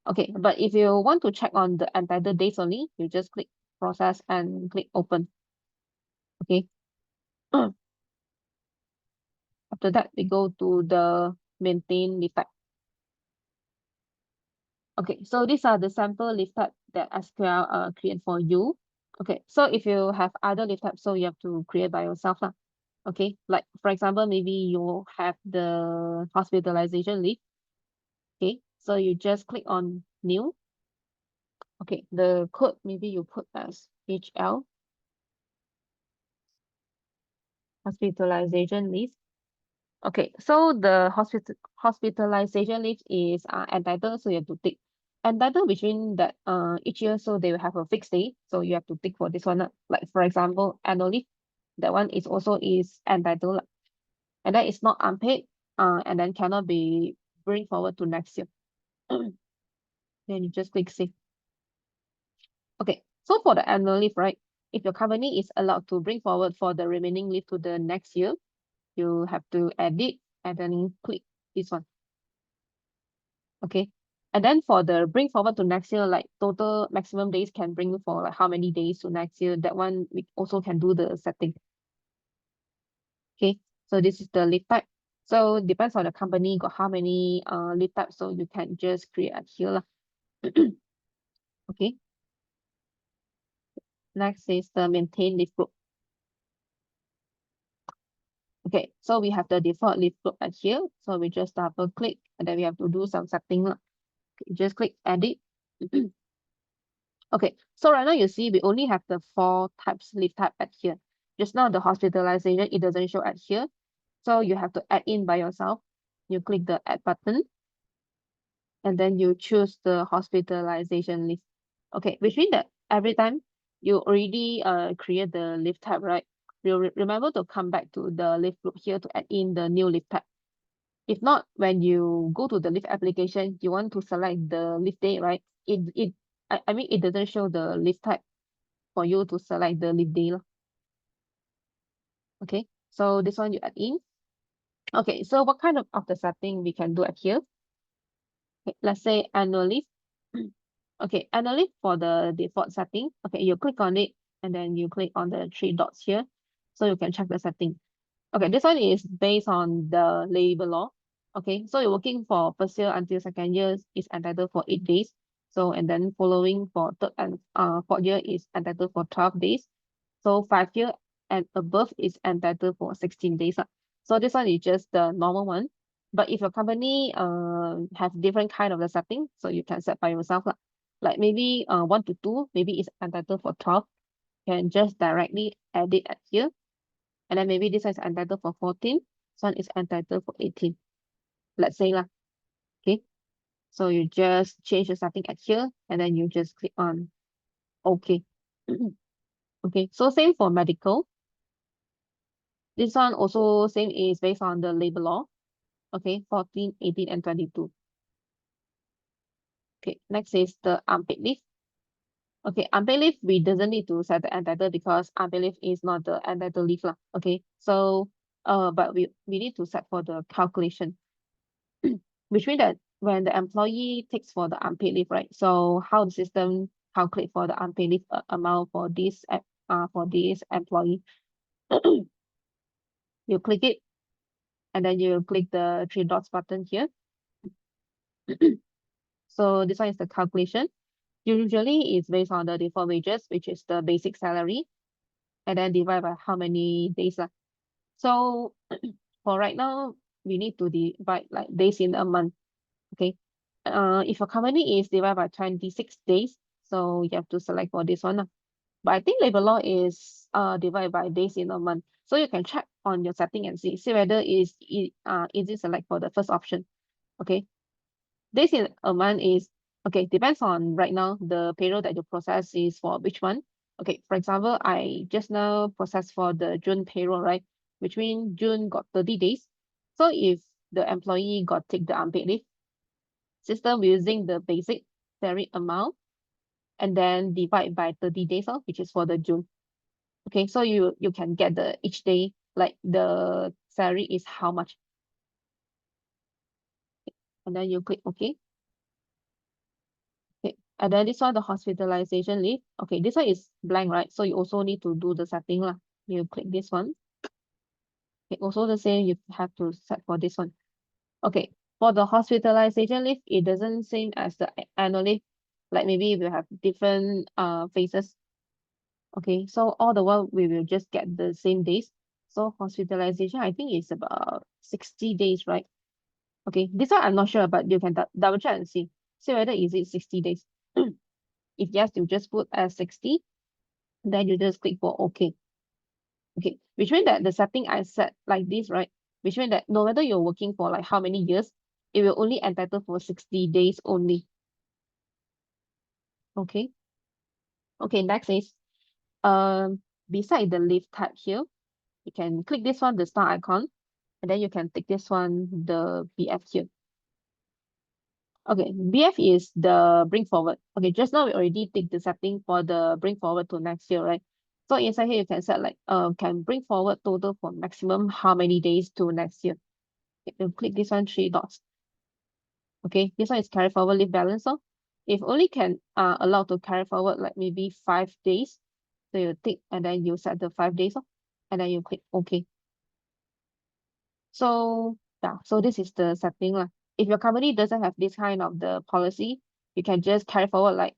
Okay, but if you want to check on the entitled days only, you just click process and click open. Okay. After that, we go to the maintain leave type. Okay, so these are the sample leave type that SQL create for you. Okay, so if you have other leave types, so you have to create by yourself lah. Okay, like for example, maybe you have the hospitalization leave. Okay, so you just click on new. Okay, the code maybe you put as HL, hospitalization leave. Okay, so the hospitalization leave is entitled, so you have to tick. Entitled between that each year, so they will have a fixed day, so you have to tick for this one. Like for example, annual leave, that one is also is entitled, and then it's not unpaid, and then cannot be bring forward to next year. Then you just click save. Okay, so for the annual leave, right? If your company is allowed to bring forward for the remaining leave to the next year, you have to edit and then click this one. Okay, and then for the bring forward to next year, like total maximum days can bring for like how many days to next year, that one we also can do the setting. Okay, so this is the leave type. So depends on the company got how many leave types, so you can just create it here lah. Okay, next is the maintain leave group. Okay, so we have the default leave group at here, so we just double click and then we have to do some setting lah. Okay, just click edit. Okay, so right now you see we only have the 4 types leave type at here. Just now the hospitalization, it doesn't show at here. So you have to add in by yourself. You click the add button and then you choose the hospitalization leave. Okay, which means that every time you already create the leave type, right? You remember to come back to the leave group here to add in the new leave type. If not, when you go to the leave application, you want to select the leave day, right? I mean, it doesn't show the leave type for you to select the leave day. Okay, so this one you add in. Okay, so what kind of the setting we can do at here? Okay, let's say annual leave. Okay, annual leave for the default setting. Okay, you click on it and then you click on the 3 dots here. So you can check the setting. Okay, this one is based on the labor law. Okay, so you're working for first year until second year is entitled for 8 days. So and then following for third and fourth year is entitled for 12 days. So 5 year and above is entitled for 16 days. So this one is just the normal one. But if your company have different kind of the setting, so you can set by yourself. Like maybe 1 to 2, maybe it's entitled for 12. You can just directly add it at here. And then maybe this one is entitled for 14. This one is entitled for 18. Let's say lah. Okay. So you just change the setting at here and then you just click on OK. Okay. So same for medical. This one also same is based on the labor law. Okay. 14, 18, and 22. Okay. Next is the unpaid leave. Okay, unpaid leave, we doesn't need to set the entitled because unpaid leave is not the entitled leave lah. Okay, so but we need to set for the calculation, which means that when the employee takes for the unpaid leave, right? So how the system calculate for the unpaid leave amount for this employee? You click it, and then you click the 3 dots button here. So this one is the calculation. Usually it's based on the default wages, which is the basic salary. and then divide by how many days lah. So for right now, we need to divide like days in a month. Okay. If your company is divided by 26 days, so you have to select for this one lah. But I think labor law is divided by days in a month. So you can check on your setting and see whether is it select for the first option. Okay. Days in a month is okay, depends on right now the payroll that you process is for which one. Okay, for example, I just now processed for the June payroll, right? Which means June got 30 days. So if the employee got take the unpaid leave, system will using the basic salary amount and then divide by 30 days, which is for the June. Okay, so you can get the each day, like the salary is how much. And then you click OK. Okay, and then this one, the hospitalization leave. Okay, this one is blank, right? So you also need to do the setting lah. You click this one. Okay, also the same, you have to set for this one. Okay, for the hospitalization leave, it doesn't same as the annual leave. Like maybe if you have different phases. Okay, so all the while we will just get the same days. So hospitalization, I think is about 60 days, right? Okay, this one I'm not sure, but you can double check and see. See whether is it 60 days. If yes, you just put as 60, then you just click for OK. Okay, which means that the setting I set like this, right? Which means that no matter you're working for like how many years, it will only entitle for 60 days only. Okay. Okay, next is beside the leave type here, you can click this one, the star icon, and then you can take this one, the BF here. Okay, BF is the bring forward. Okay, just now we already take the setting for the bring forward to next year, right? So inside here you can set like can bring forward total for maximum how many days to next year. You click this one, three dots. Okay, this one is carry forward leave balance. So if only can allow to carry forward like maybe 5 days, so you tick and then you set the 5 days, and then you click OK. So yeah, so this is the setting lah. If your company doesn't have this kind of the policy, you can just carry forward like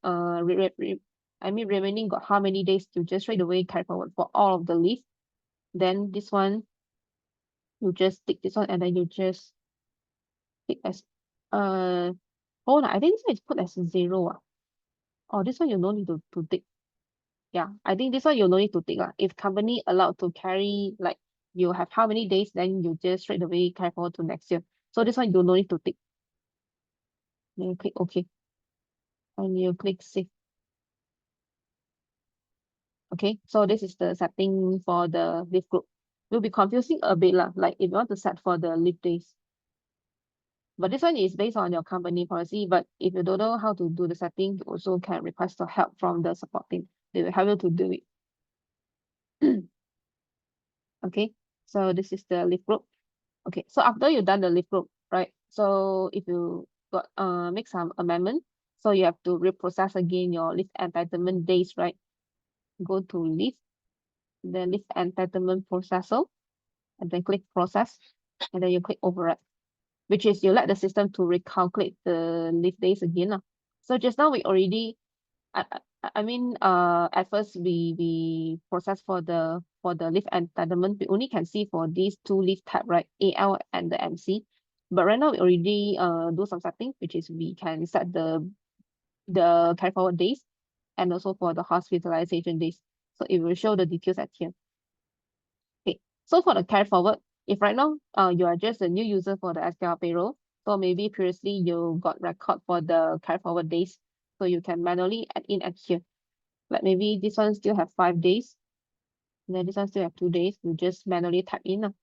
remaining got how many days, you just straight away carry forward for all of the leave. Then this one, you just tick this one and then you just tick as hold on, I think this one is put as 0. Oh, this one you no need to tick. Yeah, I think this one you no need to tick lah. If company allowed to carry like you have how many days, then you just straight away carry forward to next year. So this one you no need to tick. Then you click OK. And you click save. Okay, so this is the setting for the leave group. Will be confusing a bit lah, like if you want to set for the leave days. But this one is based on your company policy. But if you don't know how to do the setting, you also can request the help from the support team. They will help you to do it. Okay, so this is the leave group. Okay, so after you've done the leave group, right? So if you got make some amendment, so you have to reprocess again your leave entitlement days, right? Go to leave, then leave entitlement processor, and then click process, and then you click override, which is you let the system to recalculate the leave days again. So just now we already, I mean, at first we process for the leave entitlement, we only can see for these two leave type, right? AL and the MC. But right now we already do some setting, which is we can set the carry forward days and also for the hospitalization days. So it will show the details at here. Okay, so for the carry forward, if right now you are just a new user for the SQL payroll, so maybe previously you got record for the carry forward days, so you can manually add in at here. Like maybe this one still have 5 days, and then this one still have 2 days. You just manually type in.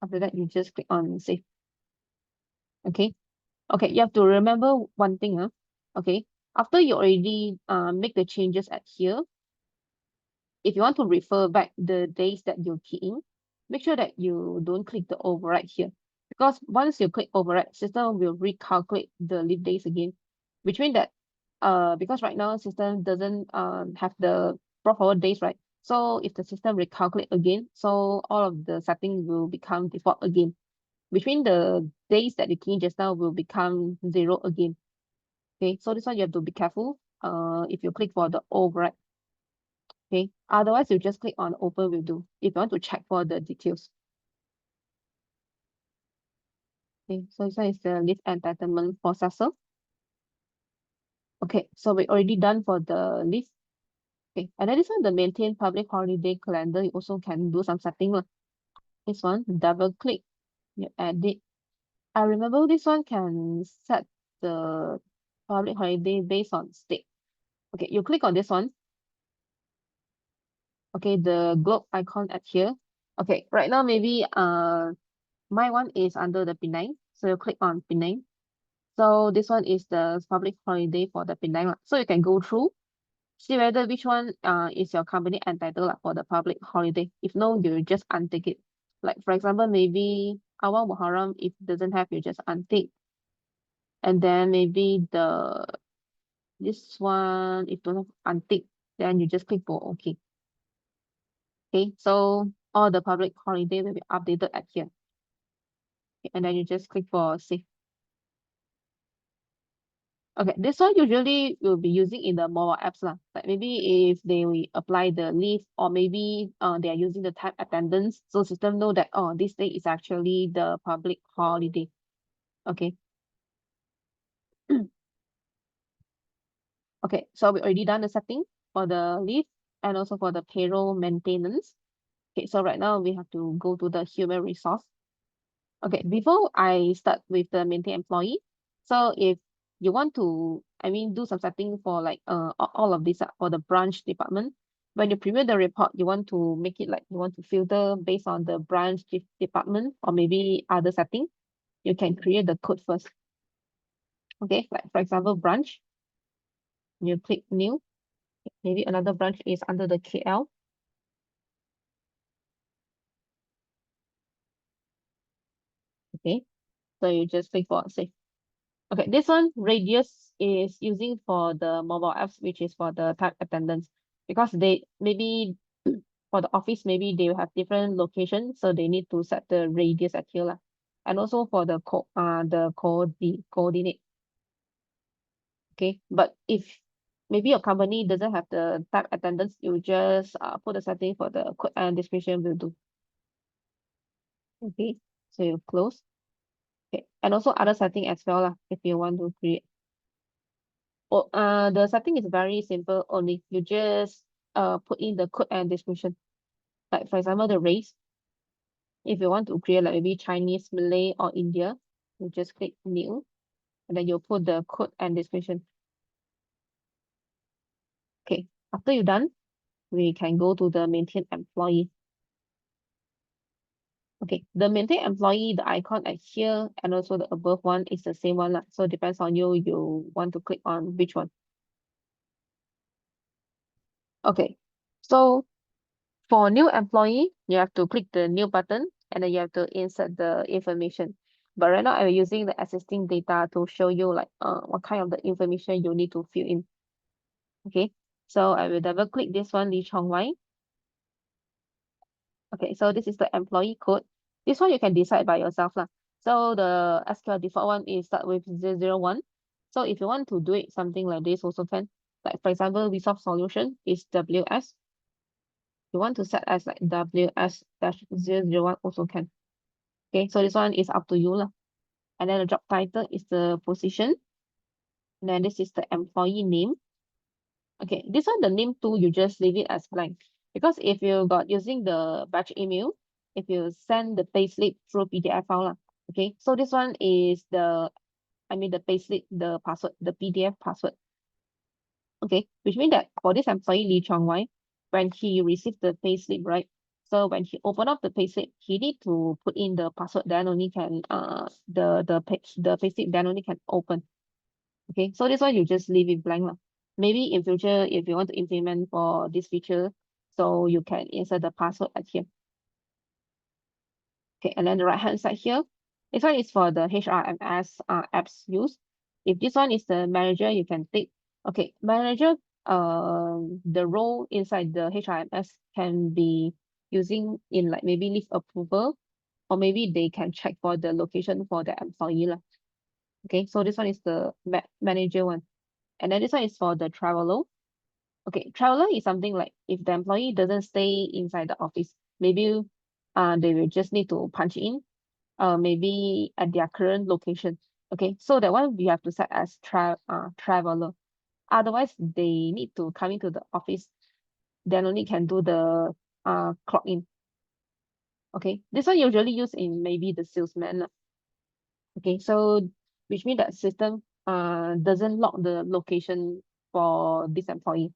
After that, you just click on save. Okay. Okay, you have to remember one thing. Okay, after you already make the changes at here, if you want to refer back the days that you key in, make sure that you don't click the override here. Because once you click override, system will recalculate the leave days again, which means that because right now system doesn't have the brought forward days, right? So if the system recalculate again, so all of the setting will become default again, which means the days that you key in just now will become 0 again. Okay, so this one you have to be careful if you click for the override. Okay, Otherwise, you just click on open will do if you want to check for the details. Okay, so this one is the leave entitlement processor. Okay, so we already done for the leave. Okay, and then this one, the maintain public holiday calendar, you also can do some setting. This one, double click, you edit. I remember this one can set the public holiday based on state. Okay, you click on this one. Okay, the globe icon at here. Okay, right now maybe my one is under the Penang. So you click on Penang. So this one is the public holiday for the Penang one. So you can go through, see whether which one is your company entitled for the public holiday. If no, you just untick it. Like for example, maybe Awal Muharram, if it doesn't have, you just untick. And then maybe this one, if don't have untick, then you just click for OK. Okay, so all the public holiday will be updated at here. Okay, and then you just click for save. Okay, this one usually will be using in the mobile apps lah. Like maybe if they will apply the leave or maybe they are using the time attendance, so system know that this day is actually the public holiday. Okay. Okay, so we already done the setting for the leave and also for the payroll maintenance. Okay, so right now we have to go to the human resource. Okay, before I start with the maintain employee, so if you want to, I mean, do some setting for like all of this for the branch department, when you preview the report, you want to make it like you want to filter based on the branch department or maybe other setting, you can create the code first. Okay, like for example, branch, you click new, maybe another branch is under the KL. Okay, so you just click for save. Okay, this one radius is using for the mobile apps, which is for the time attendance, because they maybe for the office, maybe they will have different locations, so they need to set the radius at here lah. And also for the coordinate. Okay, but if maybe your company doesn't have the time attendance, you just put a setting for the code and description will do. Okay, so you close. Okay, and also other setting as well lah, if you want to create. Oh, the setting is very simple only. You just put in the code and description. Like for example, the race. If you want to create like maybe Chinese, Malay, or India, you just click new, and then you put the code and description. Okay, after you're done, we can go to the maintain employee. Okay, the maintain employee, the icon at here and also the above one is the same one lah. So it depends on you, you want to click on which one. Okay, so for new employee, you have to click the new button and then you have to insert the information. But right now I'm using the existing data to show you like what kind of the information you need to fill in. Okay, so I will double click this one, Lee Chong Wai. Okay, so this is the employee code. This one you can decide by yourself lah. So the SQL default one is start with 001. So if you want to do it something like this also can. Like for example, resolve solution is WS. You want to set as like WS-001 also can. Okay, so this one is up to you lah. And then the job title is the position. And then this is the employee name. Okay, this one, the name too, you just leave it as blank. Because if you got using the batch email, if you send the payslip through PDF file, lah, okay, so this one is the, I mean the payslip, the password, the PDF password. Okay, which means that for this employee Lee Chong Wai, when he received the payslip, right? So when he open up the payslip, he need to put in the password, then only can the payslip then only can open. Okay, so this one you just leave it blank lah. Maybe in future, if you want to implement for this feature, so you can insert the password at here. Okay, and then the right hand side here, this one is for the HRMS apps use. If this one is the manager, you can take, okay, manager, the role inside the HRMS can be using in like maybe leave approval, or maybe they can check for the location for the employee lah. Okay, so this one is the manager one. And then this one is for the traveler. Okay, traveler is something like if the employee doesn't stay inside the office, maybe they will just need to punch in, maybe at their current location. Okay, so that one we have to set as traveler. Otherwise, they need to come into the office, then only can do the clock in. Okay, this one usually used in maybe the salesman lah. Okay, so which means that system doesn't lock the location for this employee.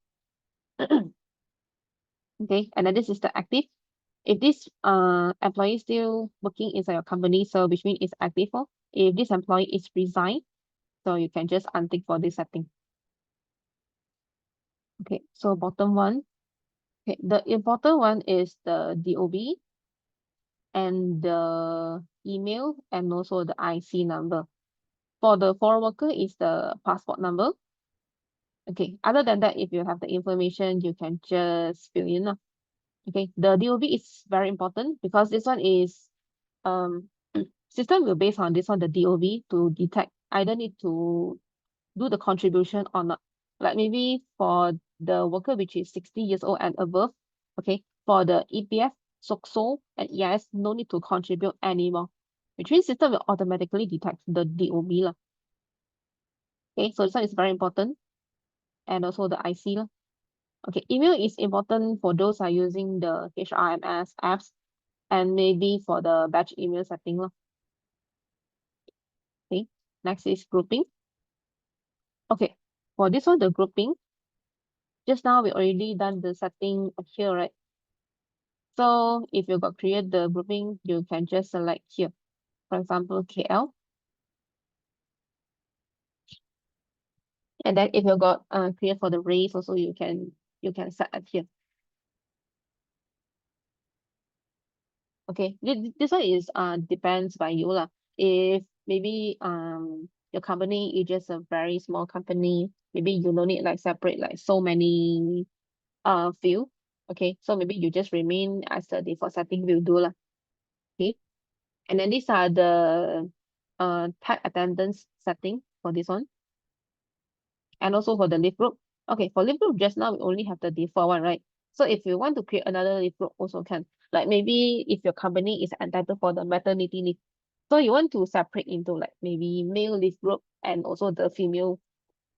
Okay, and then this is the active. If this employee is still working inside your company, so which means it's active for. If this employee is resigned, so you can just untick for this setting. Okay, so bottom one. Okay, the important one is the DOB and the email and also the IC number. For the foreign worker is the passport number. Okay, other than that, if you have the information, you can just fill in. Okay, the DOB is very important because this one is um system will base on this one, the DOB, to detect either need to do the contribution or not. Like maybe for the worker which is 60 years old and above, okay, for the EPF, SOCSO, and EIS, no need to contribute anymore. Which means system will automatically detect the DOB lah. Okay, so this one is very important. And also the IC lah. Okay, email is important for those who are using the HRMS apps and maybe for the batch email setting lah. Okay, next is grouping. Okay, for this one, the grouping, just now we already done the setting here, right? So if you got create the grouping, you can just select here. For example, KL. And then if you got create for the race also, you can set at here. Okay, this one is depends by you lah. If maybe your company is just a very small company, maybe you don't need like separate like so many field. Okay, so maybe you just remain as the default setting will do lah. Okay, and then these are the type attendance setting for this one. And also for the leave group. Okay, for leave group, just now we only have the default one, right? So if you want to create another leave group, also can. Like maybe if your company is entitled for the maternity leave, so you want to separate into like maybe male leave group and also the female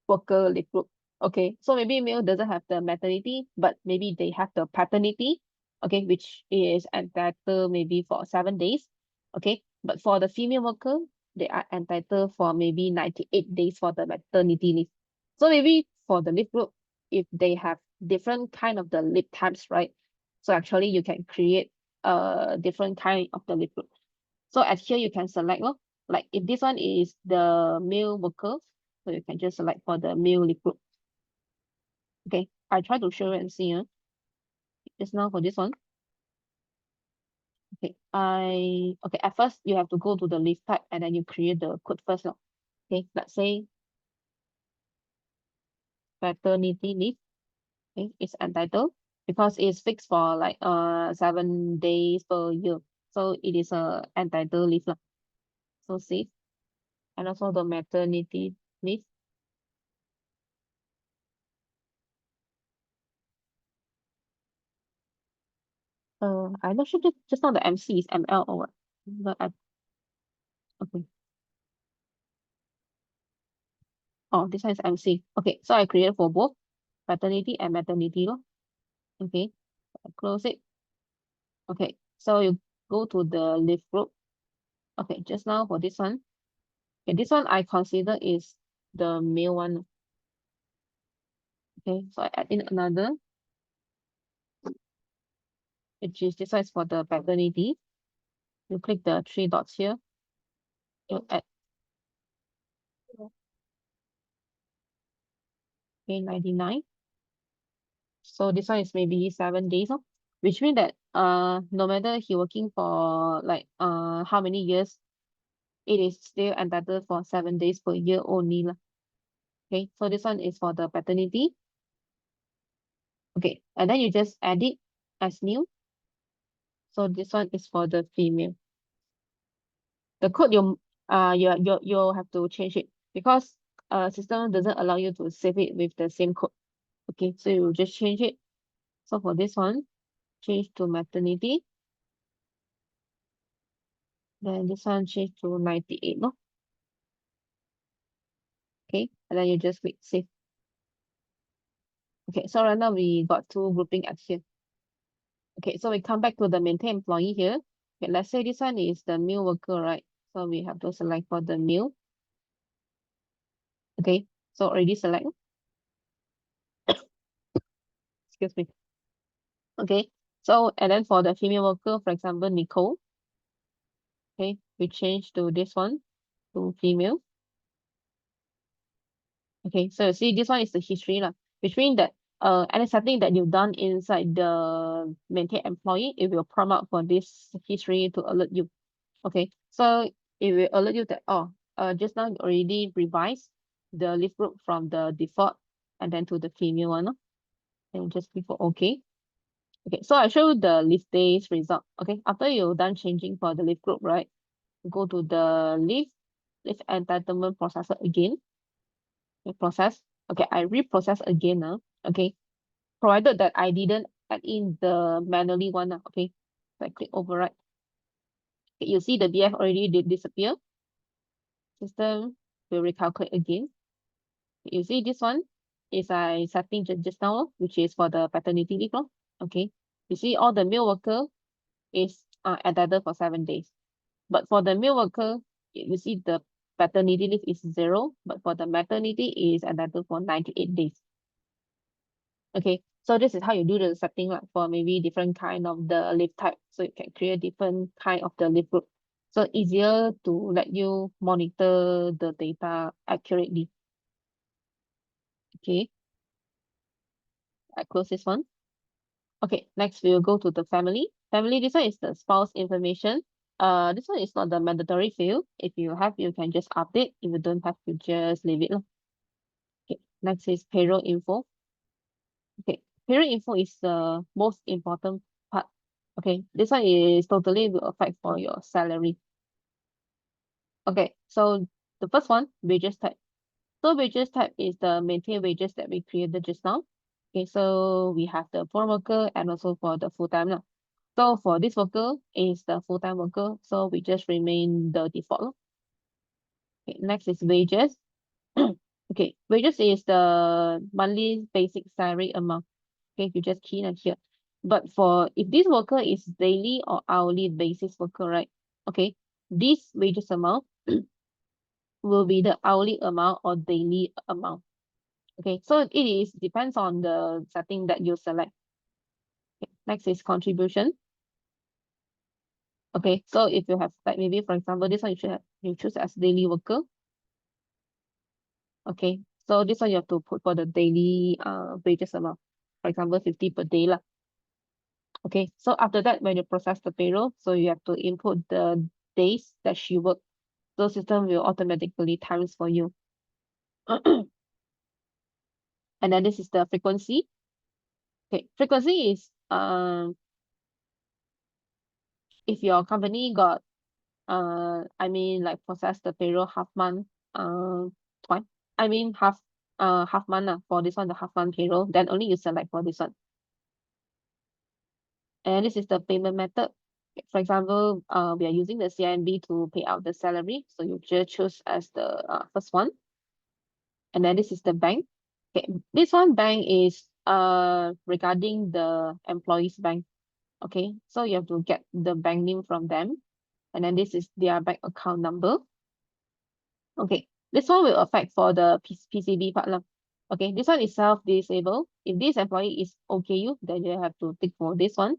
worker leave group. Okay, so maybe male doesn't have the maternity, but maybe they have the paternity, okay, which is entitled maybe for 7 days. Okay, but for the female worker, they are entitled for maybe 98 days for the maternity leave. So maybe for the leave group, if they have different kind of the leave types, right? So actually you can create a different kind of the leave group. So at here you can select lor. Like if this one is the male worker, so you can just select for the male leave group. Okay, I try to show you and see. Just now for this one. Okay, okay, at first you have to go to the leave type and then you create the code first. Okay, let's say paternity leave. Okay, it's entitled because it's fixed for like 7 days per year. So it is a entitled leave lah. So save. And also the maternity leave. I'm not sure just now the MC is ML or what. But okay. Oh, this one is MC. Okay, so I created for both paternity and maternity lor. Okay, I close it. Okay, so you go to the leave group. Okay, just now for this one. Okay, this one I consider is the male one. Okay, so I add in another, which is this one is for the paternity. You click the three dots here. You add, okay, 99. So this one is maybe 7 days, which means that no matter he working for like how many years, it is still entitled for 7 days per year only lah. Okay, so this one is for the paternity. Okay, and then you just add it as new. So this one is for the female. The code you have to change it because system doesn't allow you to save it with the same code. Okay, so you just change it. So for this one, change to maternity. Then this one change to 98, no? Okay, and then you just click save. Okay, so right now we got two grouping at here. Okay, so we come back to the maintain employee here. Okay, let's say this one is the meal worker, right? So we have to select for the meal. Okay, so already select. Excuse me. Okay, so and then for the female worker, for example, Nicole. Okay, we change to this one to female. Okay, so you see this one is the history lah, which means that any setting that you've done inside the maintain employee, it will prompt out for this history to alert you. Okay, so it will alert you that just now you already revised the leave group from the default and then to the female one, no? And just click for OK. Okay, so I show you the leave days result. Okay, after you're done changing for the leave group, right? Go to the leave entitlement processor again. Okay, process. Okay, I reprocess again now. Okay, provided that I didn't add in the manually one now. Okay, so I click override. Okay, you see the BF already did disappear. System will recalculate again. You see this one is I setting just now, which is for the paternity leave. Okay, you see all the male worker is entitled for 7 days. But for the male worker, you see the paternity leave is 0, but for the maternity is entitled for 98 days. Okay, so this is how you do the setting like, for maybe different kind of the leave type. So you can create different kind of the leave group. So easier to let you monitor the data accurately. Okay, I close this one. Okay, next we will go to the family. Family, this one is the spouse information. This one is not the mandatory field. If you have, you can just update. If you don't have, you just leave it. Okay, next is payroll info. Okay, payroll info is the most important part. Okay, this one is totally will affect for your salary. Okay, so the first one, wages type. So wages type is the maintain wages that we created just now. Okay, so we have the foreign worker and also for the full-time now. So for this worker is the full-time worker, so we just remain the default. Okay, next is wages. Okay, wages is the monthly basic salary amount. Okay, you just key in here. But for if this worker is daily or hourly basis worker, right? Okay, this wages amount will be the hourly amount or daily amount. Okay, so it is depends on the setting that you select. Okay, next is contribution. Okay, so if you have like maybe for example this one you choose as daily worker. Okay, so this one you have to put for the daily wages amount. For example, 50 per day lah. Okay, so after that when you process the payroll, so you have to input the days that she worked. So system will automatically times for you. And then this is the frequency. Okay, frequency is if your company got I mean like process the payroll half month twice. I mean half month for this one, the half month payroll, then only you select for this one. And this is the payment method. For example, we are using the CIMB to pay out the salary. So you just choose as the first one. And then this is the bank. Okay, this one bank is regarding the employees bank. Okay, so you have to get the bank name from them. And then this is their bank account number. Okay, this one will affect for the PCB part lah. Okay, this one is self-disabled. If this employee is OKU, then you have to tick for this one.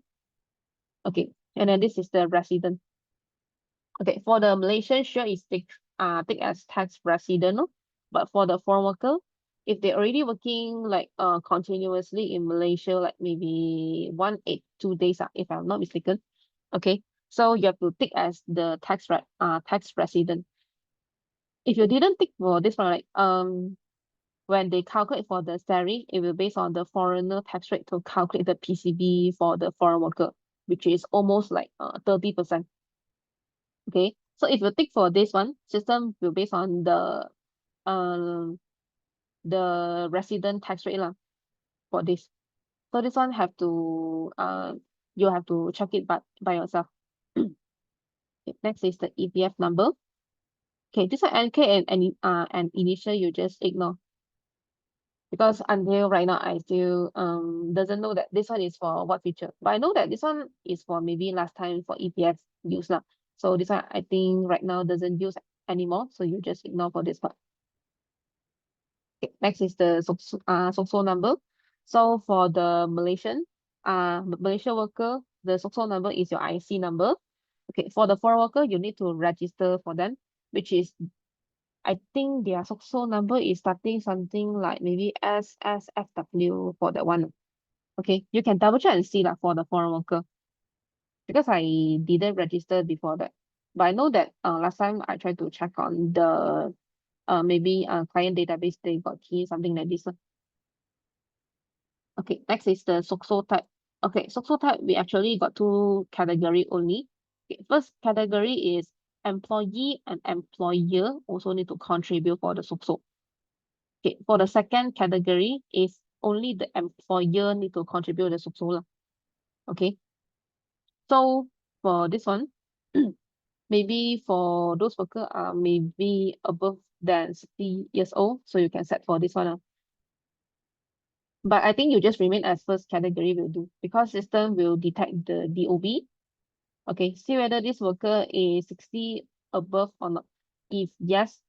Okay, and then this is the resident. Okay, for the Malaysian, sure is take as tax resident, no? But for the foreign worker, if they're already working like continuously in Malaysia, like maybe 182 days, if I'm not mistaken. Okay, so you have to tick as the tax resident. If you didn't tick for this one, like when they calculate for the salary, it will based on the foreigner tax rate to calculate the PCB for the foreign worker, which is almost like 30%. Okay, so if you tick for this one, system will based on the resident tax rate lah. for this. So this one have to you have to check it by yourself. Okay, next is the EPF number. Okay, this one NK and initial you just ignore, because until right now I still doesn't know that this one is for what feature. But I know that this one is for maybe last time for EPF use lah. So this one I think right now doesn't use anymore. So you just ignore for this part. Okay, next is the SOCSO number. So for the Malaysia worker, the SOCSO number is your IC number. Okay, for the foreign worker, you need to register for them, which is, I think their SOCSO number is starting something like maybe SSFW for that one. Okay, you can double check and see that for the foreign worker, because I didn't register before that. But I know that last time I tried to check on the maybe client database, they got key something like this. Okay, next is the SOCSO type. Okay, SOCSO type, we actually got two category only. Okay, first category is employee and employer also need to contribute for the SOCSO. Okay, for the second category is only the employer need to contribute the SOCSO lah. Okay, so for this one, maybe for those worker are maybe above than 60 years old, so you can set for this one. But I think you just remain as first category will do, because system will detect the DOB. Okay, see whether this worker is 60 above or not. If yes,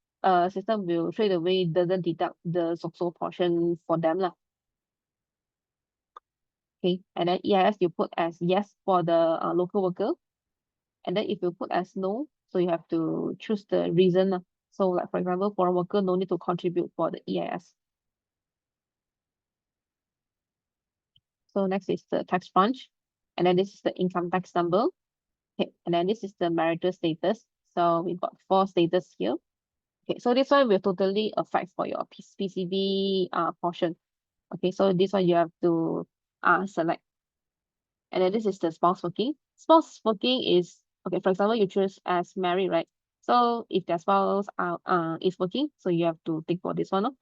system will straight away doesn't deduct the SOCSO portion for them lah. Okay, and then EIS you put as yes for the local worker, and then if you put as no, so you have to choose the reason lah. So like for example, foreign worker no need to contribute for the EIS. So next is the tax branch, and then this is the income tax number. Okay, and then this is the marital status. So we got 4 status here. Okay, so this one will totally affect for your PCB portion. Okay, so this one you have to select. And then this is the spouse working. Spouse working is, okay, for example, you choose as married, right? So if their spouse is working, so you have to tick for this one.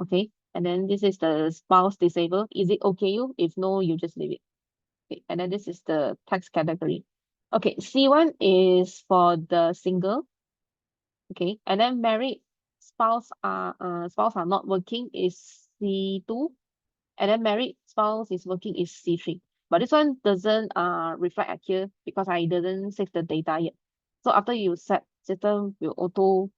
Okay, and then this is the spouse disabled. Is it okay you? If no, you just leave it. Okay, and then this is the tax category. Okay, C1 is for the single. Okay, and then married spouse are not working is C2, and then married spouse is working is C3. But this one doesn't reflect at here because I didn't save the data yet. So after you set, system will auto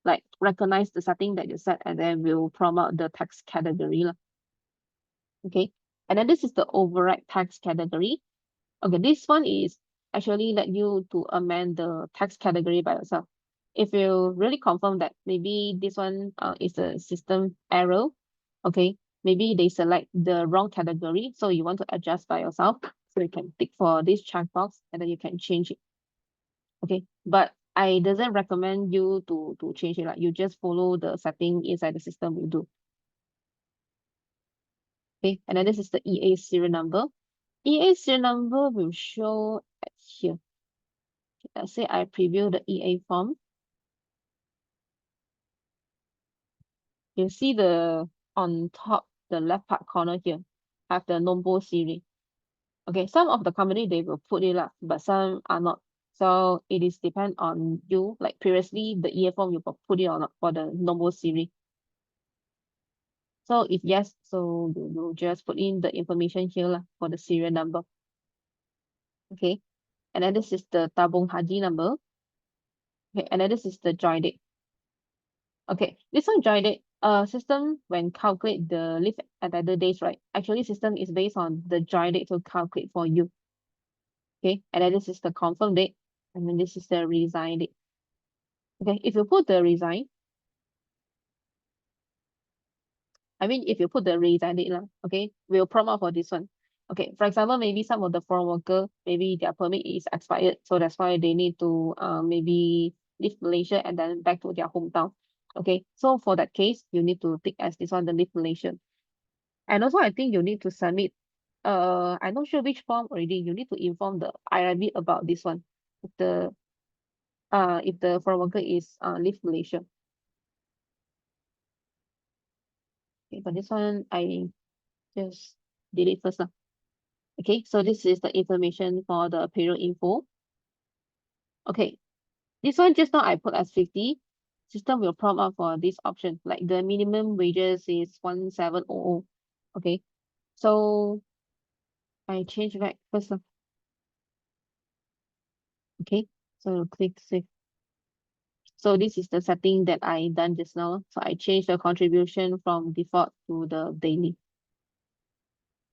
like recognize the setting that you set, and then will prompt out the tax category lah. Okay, and then this is the override tax category. Okay, this one is actually let you to amend the tax category by yourself. If you really confirm that maybe this one is a system error, okay, maybe they select the wrong category, so you want to adjust by yourself. So you can tick for this checkbox and then you can change it. Okay, but I doesn't recommend you to change it. Like you just follow the setting inside the system will do. Okay, and then this is the EA serial number. EA serial number will show at here. Let's say I preview the EA form. You see the on top, the left part corner here, have the number series. Okay, some of the company they will put it up, but some are not. So it is depend on you. Like previously, the EA form you put it or not for the number series. So if yes, so you just put in the information here lah for the serial number. Okay, and then this is the tabung haji number. Okay, and then this is the join date. Okay, this one join date. System when calculate the leave entitled days, right? Actually, system is based on the join date to calculate for you. Okay, and then this is the confirm date, and then this is the resign date. Okay, if you put the resign, I mean, if you put the resign date, okay, we'll prompt out for this one. Okay, for example, maybe some of the foreign worker, maybe their permit is expired, so that's why they need to maybe leave Malaysia and then back to their hometown. Okay, so for that case, you need to tick as this one, the leave Malaysia. And also, I think you need to submit, I'm not sure which form already, you need to inform the IRB about this one. If the foreign worker is leave Malaysia. Okay, but this one I just delete first lah. Okay, so this is the information for the payroll info. Okay, this one just now I put as 50. System will prompt out for this option, like the minimum wages is 1700. Okay, so I change back first lah. Okay, so click save. So this is the setting that I done just now. So I changed the contribution from default to the daily.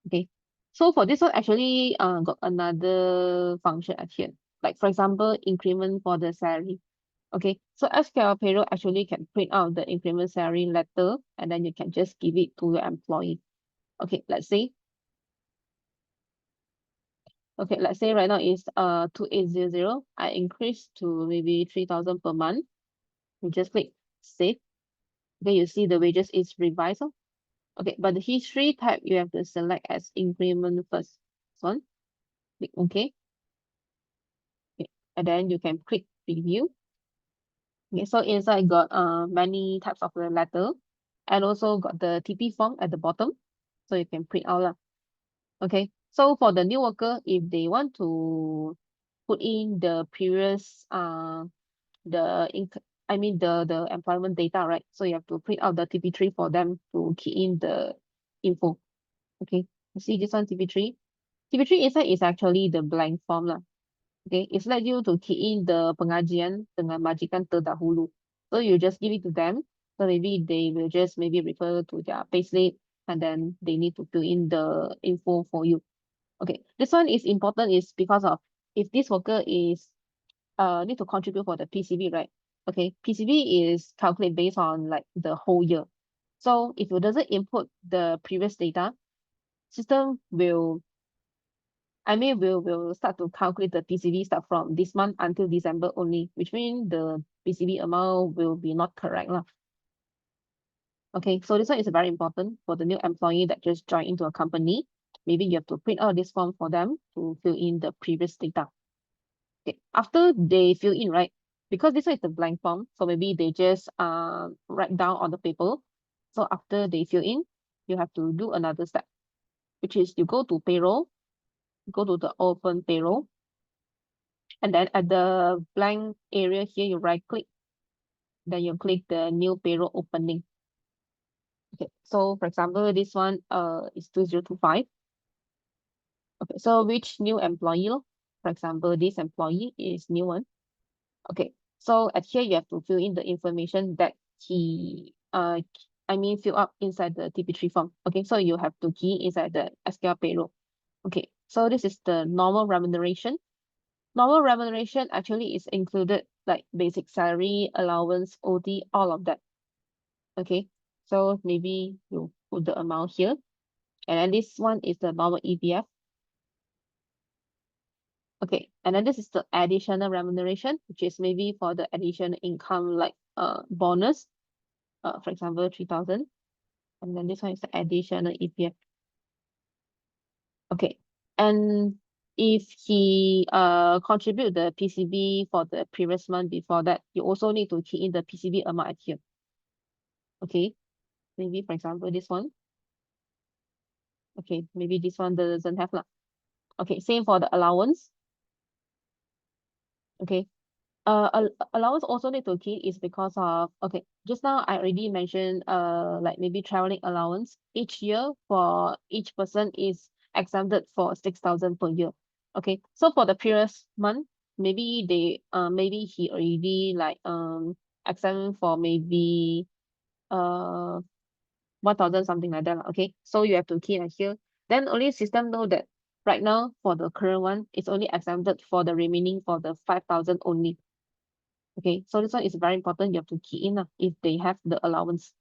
Okay. So for this one, actually, got another function at here. Like for example, increment for the salary. Okay. So SQL Payroll actually can print out the increment salary letter, and then you can just give it to your employee. Okay. Let's say right now is 2800. I increase to maybe 3000 per month. You just click save. Okay, you see the wages is revised. Okay, but the history type you have to select as increment first. This one, click OK. Okay, and then you can click preview. Okay, so inside got many types of the letter, and also got the TP form at the bottom, so you can print out lah. Okay, so for the new worker, if they want to put in the previous the inc I mean the employment data, right? So you have to print out the TP3 for them to key in the info. Okay, you see this one TP3. TP3 inside is actually the blank form lah. Okay, it's let you to key in the pengajian dengan majikan terdahulu. So you just give it to them. So maybe they will just maybe refer to their payslip, and then they need to fill in the info for you. Okay, this one is important is because of if this worker is need to contribute for the PCB, right? Okay, PCB is calculated based on like the whole year. So if you doesn't input the previous data, system will will start to calculate the PCB start from this month until December only, which means the PCB amount will be not correct lah. Okay, so this one is very important for the new employee that just joined into a company. Maybe you have to print out this form for them to fill in the previous data. Okay, after they fill in, right? Because this one is the blank form, so maybe they just write down on the paper. So after they fill in, you have to do another step, which is you go to payroll, go to the open payroll, and then at the blank area here, you right click, then you click the new payroll opening. Okay, so for example, this one is 2025. Okay, so which new employee? For example, this employee is new one. Okay, so at here you have to fill in the information that he fill up inside the TP3 form. Okay, so you have to key inside the SQL payroll. Okay, so this is the normal remuneration. Normal remuneration actually is included like basic salary, allowance, OT, all of that. Okay, so maybe you put the amount here. And then this one is the normal EPF. Okay, and then this is the additional remuneration, which is maybe for the additional income like bonus, for example, 3000. And then this one is the additional EPF. Okay, and if he contribute the PCB for the previous month before that, you also need to key in the PCB amount at here. Okay, maybe for example this one. Okay, maybe this one doesn't have lah. Okay, same for the allowance. Okay, allowance also need to key is because of, okay, just now I already mentioned like maybe traveling allowance each year for each person is exempted for 6000 per year. Okay, so for the previous month, maybe maybe he already like exempt for maybe uh 1000 something like that lah. Okay, so you have to key right here, then only system know that right now for the current one it's only exempted for the remaining for the 5000 only. Okay, so this one is very important. You have to key in if they have the allowance.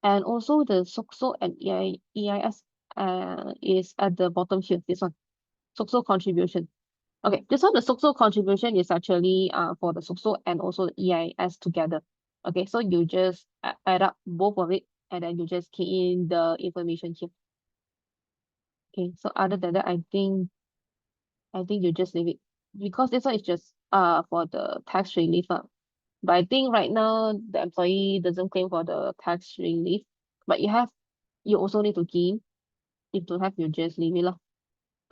And also the SOCSO and EIS is at the bottom here, this one. SOCSO contribution. Okay, this one, the SOCSO contribution is actually for the SOCSO and also the EIS together. Okay, so you just add up both of it and then you just key in the information here. Okay, so other than that, I think you just leave it because this one is just for the tax relief. But I think right now the employee doesn't claim for the tax relief, but you also need to key in. If don't have, you just leave it lah.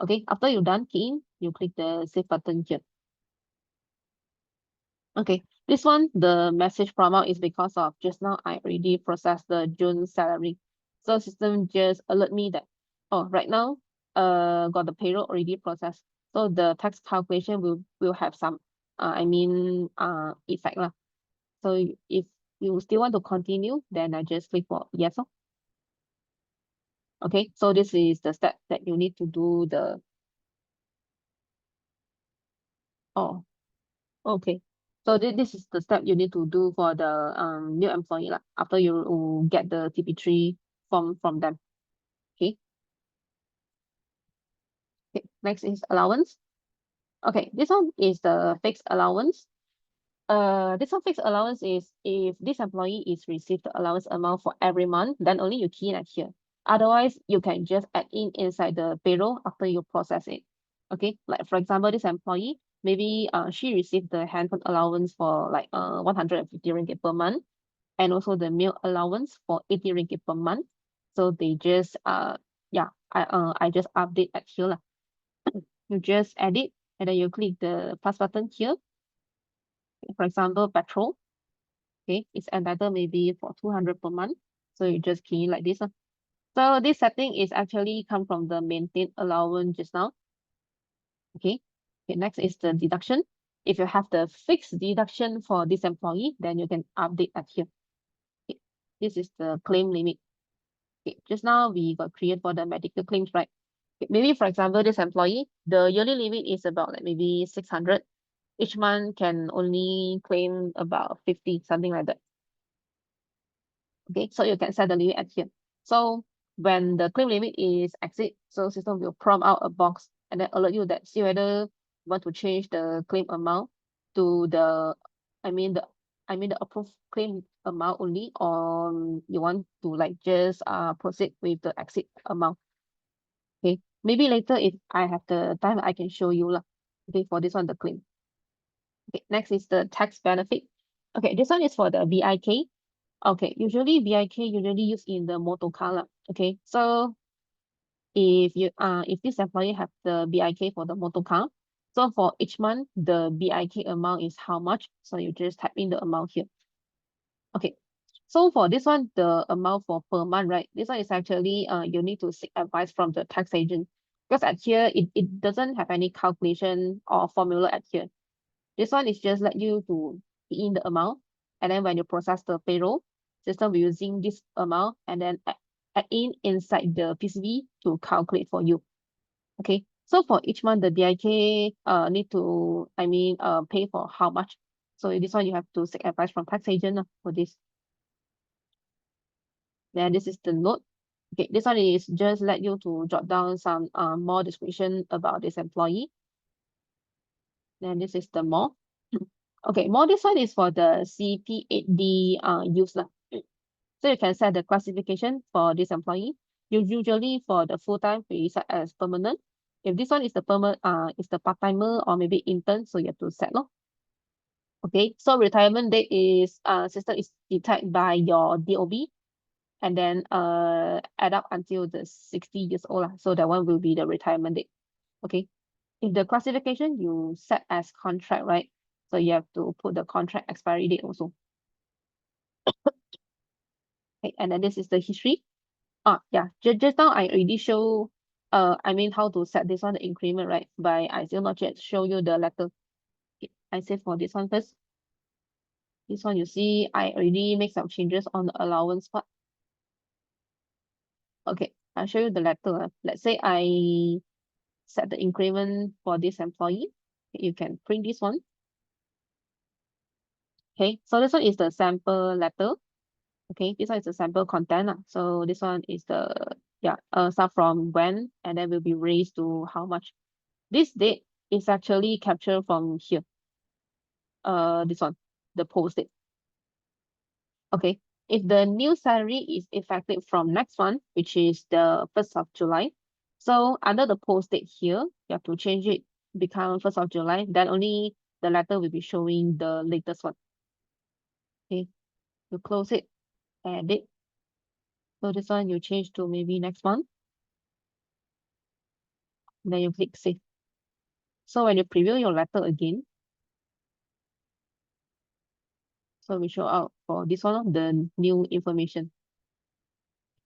Okay, after you're done keying, you click the save button here. Okay, this one, the message from out is because of just now I already processed the June salary. So system just alert me that, oh, right now, got the payroll already processed. So the tax calculation will have some, effect lah. So if you still want to continue, then I just click for yes. Okay, so this is the step that you need to do oh, okay. So this is the step you need to do for the new employee lah, after you get the TP3 form from them. Okay. Okay. Next is allowance. Okay, this one is the fixed allowance. This one fixed allowance is if this employee is received the allowance amount for every month, then only you key in at here. Otherwise, you can just add in inside the payroll after you process it. Okay, like for example, this employee, maybe she received the handphone allowance for like 150 ringgit per month, and also the meal allowance for 80 ringgit per month. So they just I just update at here lah. You just edit and then you click the plus button here. For example, petrol. Okay, it's entitled maybe for 200 per month. So you just key in like this. So this setting is actually come from the maintained allowance just now. Okay. Okay, next is the deduction. If you have the fixed deduction for this employee, then you can update at here. Okay. This is the claim limit. Okay, just now we got create for the medical claims, right? Okay, maybe for example, this employee, the yearly limit is about like maybe 600. Each month can only claim about 50, something like that. Okay, so you can set the limit at here. So when the claim limit is exit, so system will prompt out a box and then alert you that see whether you want to change the claim amount to the, the approved claim amount only, or you want to like just proceed with the exit amount. Okay, maybe later if I have the time, I can show you lah. Okay, for this one, the claim. Okay, next is the tax benefit. Okay, this one is for the BIK. Okay, usually BIK usually used in the motor car lah. Okay, so if this employee have the BIK for the motor car, so for each month the BIK amount is how much? So you just type in the amount here. Okay, so for this one, the amount for per month, right? This one is actually you need to seek advice from the tax agent, because at here it doesn't have any calculation or formula at here. This one is just let you to key in the amount, and then when you process the payroll, system will using this amount and then add in inside the PCB to calculate for you. Okay, so for each month the BIK need to pay for how much. So this one you have to seek advice from tax agent for this. Then this is the note. Okay, this one is just let you to jot down some more description about this employee. Then this is the more. Okay, more this one is for the CP8D use lah. So you can set the classification for this employee. Usually for the full-time, we set as permanent. If this one is the is the part-timer or maybe intern, so you have to set lor. Okay, so retirement date is system is detected by your DOB, and then add up until the 60 years old lah. So that one will be the retirement date. Okay, if the classification you set as contract, right? So you have to put the contract expiry date also. Okay, and then this is the history. Yeah, just now I already show how to set this one the increment, right? But I still not yet show you the letter. Okay, I say for this one first. This one you see I already make some changes on the allowance part. Okay, I'll show you the letter. Let's say I set the increment for this employee. You can print this one. Okay, so this one is the sample letter. Okay, this one is the sample content. So this one is the start from when and then will be raised to how much. This date is actually captured from here. This one, the post date. Okay, if the new salary is effective from next month, which is the 1st of July, so under the post date here, you have to change it become 1st of July, then only the letter will be showing the latest one. Okay, you close it, edit. So this one you change to maybe next month, then you click save. So when you preview your letter again, so we show out for this one the new information.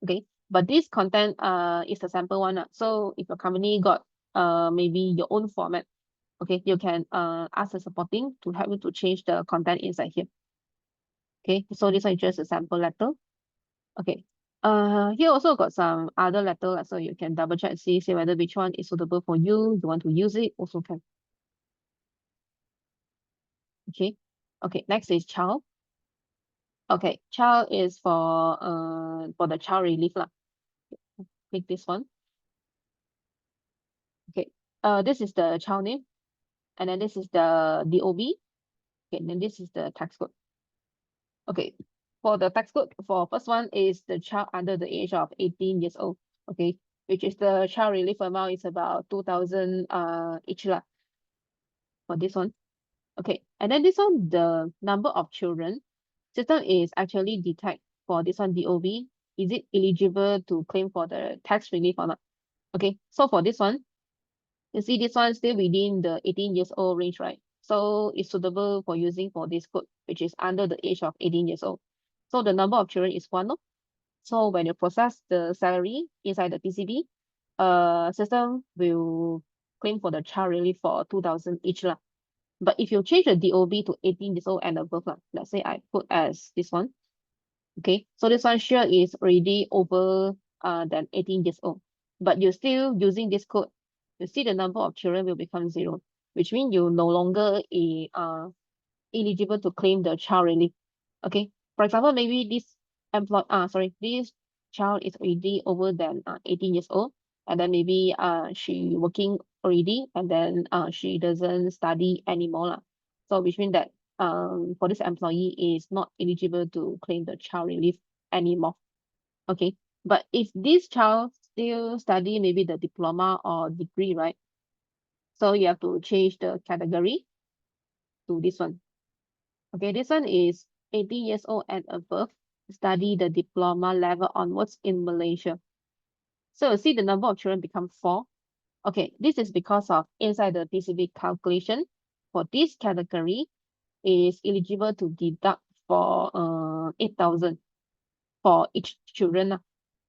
Okay, but this content is the sample one. So if your company got maybe your own format, okay, you can ask the supporting to help you to change the content inside here. Okay, so this one is just a sample letter. Okay. Here also got some other letter, so you can double check, see whether which one is suitable for you. You want to use it, also can. Okay. Okay, next is child. Okay, child is for the child relief lah. Click this one. Okay. This is the child name, and then this is the DOB. Okay, and then this is the tax code. Okay. For the tax code, for first one is the child under the age of 18 years old. Okay, which is the child relief amount is about 2,000 each lah for this one. Okay, and then this one, the number of children, system is actually detect for this one DOB, is it eligible to claim for the tax relief or not? Okay, so for this one, you see this one still within the 18 years old range, right? So it's suitable for using for this code, which is under the age of 18 years old. So the number of children is one. So when you process the salary inside the PCB, system will claim for the child relief for 2,000 each lah. But if you change the DOB to 18 years old and above, let's say I put as this one. Okay, so this one sure is already over than 18 years old. But you're still using this code, you see the number of children will become 0, which means you no longer eligible to claim the child relief. Okay, for example, maybe this child is already over than 18 years old, and then maybe she working already, and then she doesn't study anymore lah. So which means that for this employee is not eligible to claim the child relief anymore. Okay, but if this child still study maybe the diploma or degree, right? So you have to change the category to this one. Okay, this one is 18 years old and above, study the diploma level onwards in Malaysia. So you see the number of children become 4. Okay, this is because of inside the PCB calculation for this category is eligible to deduct for 8,000 for each children.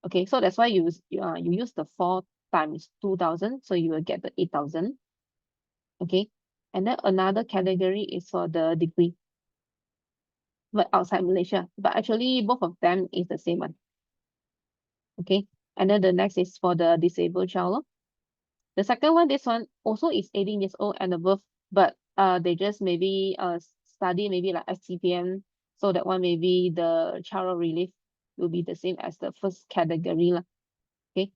Okay, so that's why you use the 4 times 2,000, so you will get the 8,000. Okay, and then another category is for the degree, but outside Malaysia. But actually, both of them is the same one. Okay, and then the next is for the disabled child lor. The second one, this one also is 18 years old and above, but they just maybe study maybe like SCPM, so that one maybe the child relief will be the same as the first category lah. Okay,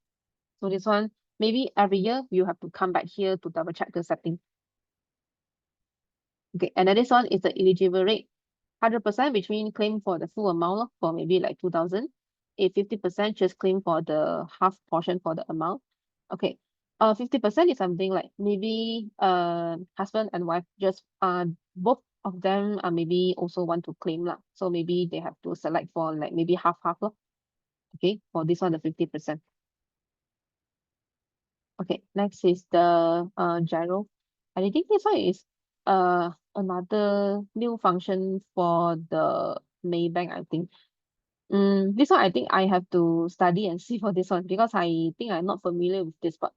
so this one maybe every year you have to come back here to double check the setting. Okay, and then this one is the eligible rate. 100%, which means claim for the full amount lor, for maybe like 2,000. If 50%, just claim for the half portion for the amount. Okay, 50% is something like maybe husband and wife just both of them maybe also want to claim lah. So maybe they have to select for like maybe half lor. Okay, for this one the 50%. Okay, next is the gyro. And I think this one is another new function for the Maybank, I think. This one I think I have to study and see for this one because I think I'm not familiar with this part.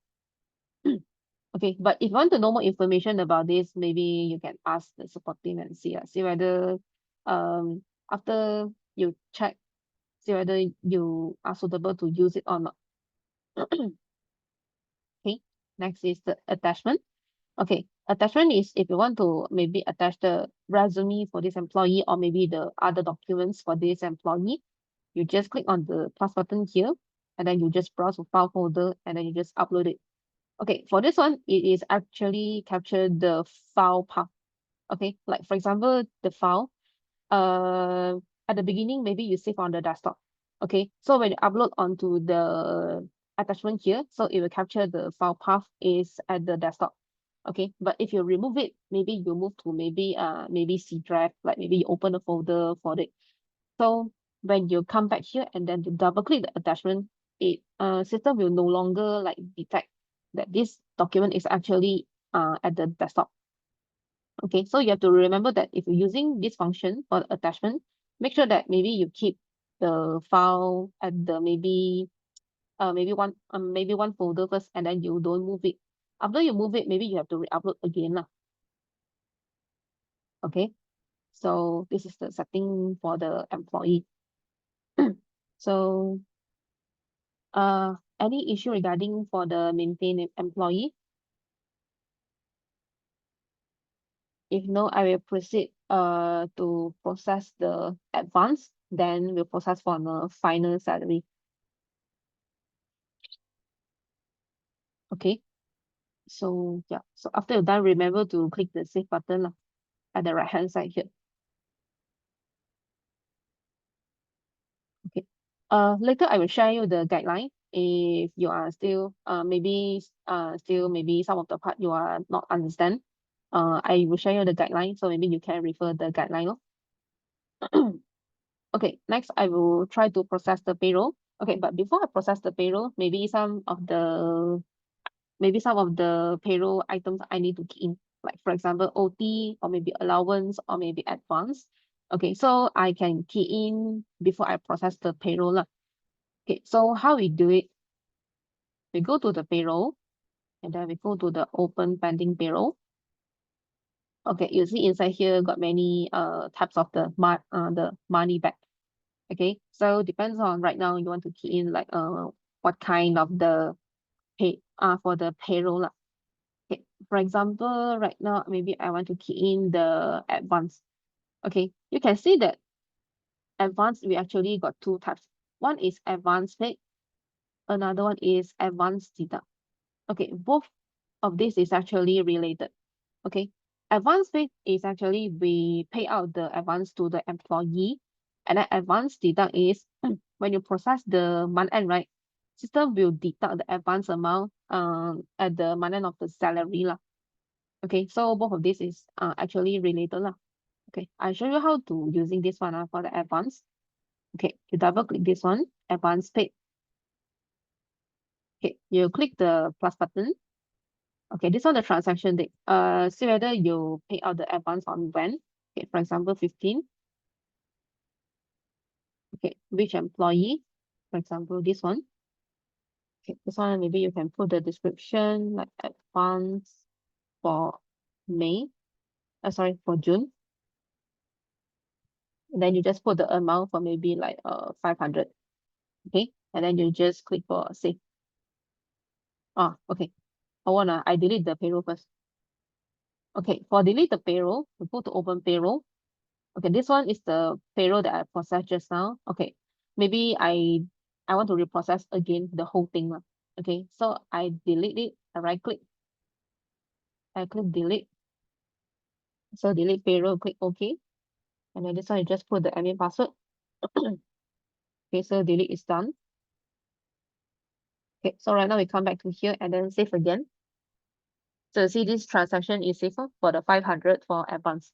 Okay, but if you want to know more information about this, maybe you can ask the support team and see whether after you check, see whether you are suitable to use it or not. Okay, next is the attachment. Okay, attachment is if you want to maybe attach the resume for this employee or maybe the other documents for this employee, you just click on the plus button here, and then you just browse the file folder, and then you just upload it. Okay, for this one, it is actually capture the file path. Okay, like for example, the file, at the beginning, maybe you save on the desktop. Okay, so when you upload onto the attachment here, so it will capture the file path is at the desktop. Okay, but if you remove it, maybe you move to maybe C drive, like maybe you open a folder for it. So when you come back here and then you double click the attachment, it system will no longer like detect that this document is actually at the desktop. Okay, so you have to remember that if you're using this function for the attachment, make sure that maybe you keep the file at the maybe one folder first, and then you don't move it. After you move it, maybe you have to re-upload again lah. Okay, so this is the setting for the employee. So any issue regarding for the maintain employee? If no, I will proceed to process the advance, then we'll process for the final salary. Okay, so yeah, so after you're done, remember to click the save button lah, at the right hand side here. Okay. Later I will share you the guideline. If you are still maybe some of the part you are not understand, I will share you the guideline, so maybe you can refer the guideline lor. Okay, next I will try to process the payroll. Okay, but before I process the payroll, maybe some of the payroll items I need to key in, like for example, OT or maybe allowance or maybe advance. Okay, so I can key in before I process the payroll lah. Okay, so how we do it? We go to the payroll and then we go to the open pending payroll. Okay, you see inside here got many types of the money back. Okay, so depends on right now you want to key in like what kind of the pay for the payroll lah. Okay, for example, right now maybe I want to key in the advance. Okay, you can see that advance we actually got two types. One is advance paid, another one is advance deduct. Okay, both of this is actually related. Okay, advance pay is actually we pay out the advance to the employee, and then advance deduct is when you process the month end, right? System will deduct the advance amount at the month end of the salary lah. Okay, so both of this is actually related lah. Okay, I'll show you how to using this one for the advance. Okay, you double click this one, advance paid. Okay, you click the plus button. Okay, this one the transaction date. See whether you pay out the advance on when. Okay, for example, 15. Okay, which employee? For example, this one. Okay, this one maybe you can put the description like advance for May. Sorry, for June. And then you just put the amount for maybe like 500. Okay, and then you just click for save. Okay. I delete the payroll first. Okay, for delete the payroll, we go to open payroll. Okay, this one is the payroll that I processed just now. Okay, maybe I want to reprocess again the whole thing lah. Okay, so I delete it. I right click. I click delete. So delete payroll, click OK. And then this one you just put the admin password. Okay, so delete is done. Okay, so right now we come back to here and then save again. So you see this transaction is saved for the 500 for advance.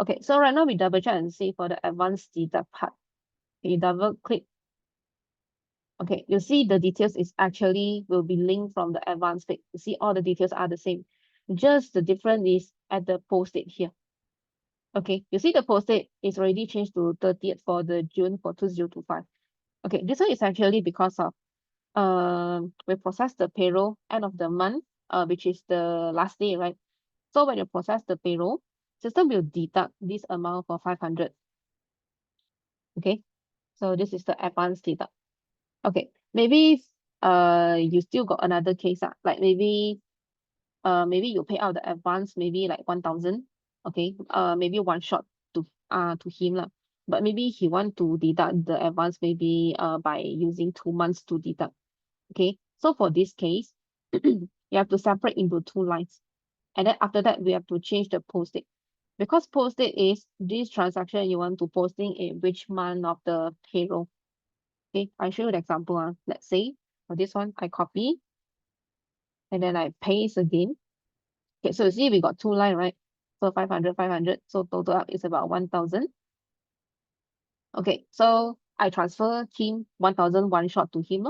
Okay, so right now we double check and see for the advanced deduct part. You double click. Okay, you see the details is actually will be linked from the advanced page. You see all the details are the same. Just the difference is at the post date here. Okay, you see the post date is already changed to 30th for the June for 2025. Okay, this one is actually because of we process the payroll end of the month, which is the last day, right? So when you process the payroll, system will deduct this amount for 500. Okay, so this is the advanced deduct. Okay, maybe you still got another case like maybe you pay out the advance maybe like 1,000. Okay, maybe one shot to him lah. But maybe he want to deduct the advance maybe by using 2 months to deduct. Okay, so for this case, you have to separate into two lines, and then after that we have to change the post date, because post date is this transaction you want to posting in which month of the payroll. Okay, I show you the example. Let's say for this one, I copy and then I paste again. Okay, so you see we got two line, right? So 500, 500. So total up is about 1,000. Okay, so I transfer him 1,000 one shot to him.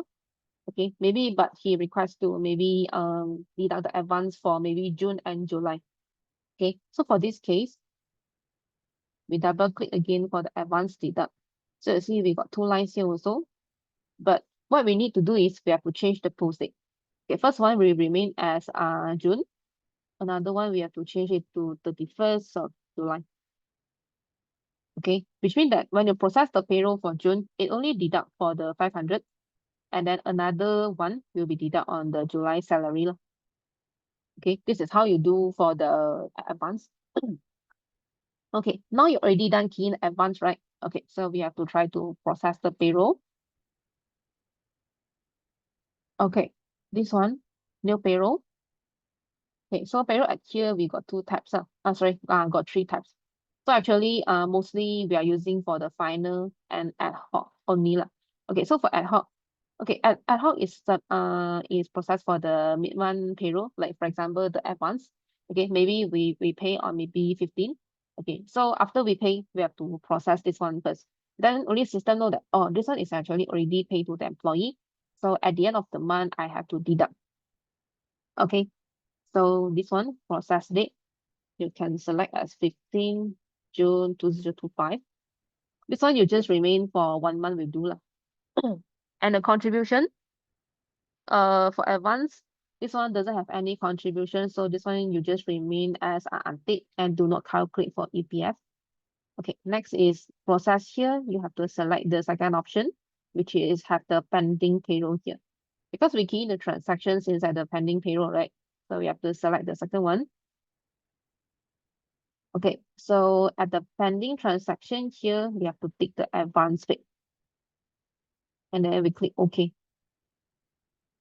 Okay, maybe, but he requests to maybe deduct the advance for maybe June and July. Okay, so for this case, we double click again for the advance deduct. So you see we got two lines here also. But what we need to do is we have to change the post date. Okay, first one will remain as June. Another one we have to change it to 31st of July. Okay, which means that when you process the payroll for June, it only deduct for the 500, and then another one will be deduct on the July salary. Okay, this is how you do for the advance. Okay, now you already done key in advance, right? Okay, so we have to try to process the payroll. Okay, this one, new payroll. Okay, so payroll at here we got two types. Got three types. So actually, mostly we are using for the final and ad hoc only lah. Okay, so for ad hoc, okay, ad hoc is processed for the mid-month payroll. Like for example, the advance. Okay, maybe we pay on maybe 15. Okay, so after we pay, we have to process this one first. Then only system know that, oh, this one is actually already paid to the employee. So at the end of the month, I have to deduct. Okay, so this one process date, you can select as 15 June 2025. This one you just remain for 1 month will do lah. And the contribution, for advance, this one doesn't have any contribution, so this one you just remain as untick and do not calculate for EPF. Okay, next is process here. You have to select the second option, which is have the pending payroll here. Because we key in the transactions inside the pending payroll, right? So we have to select the second one. Okay, so at the pending transaction here, we have to tick the advance bit. And then we click OK.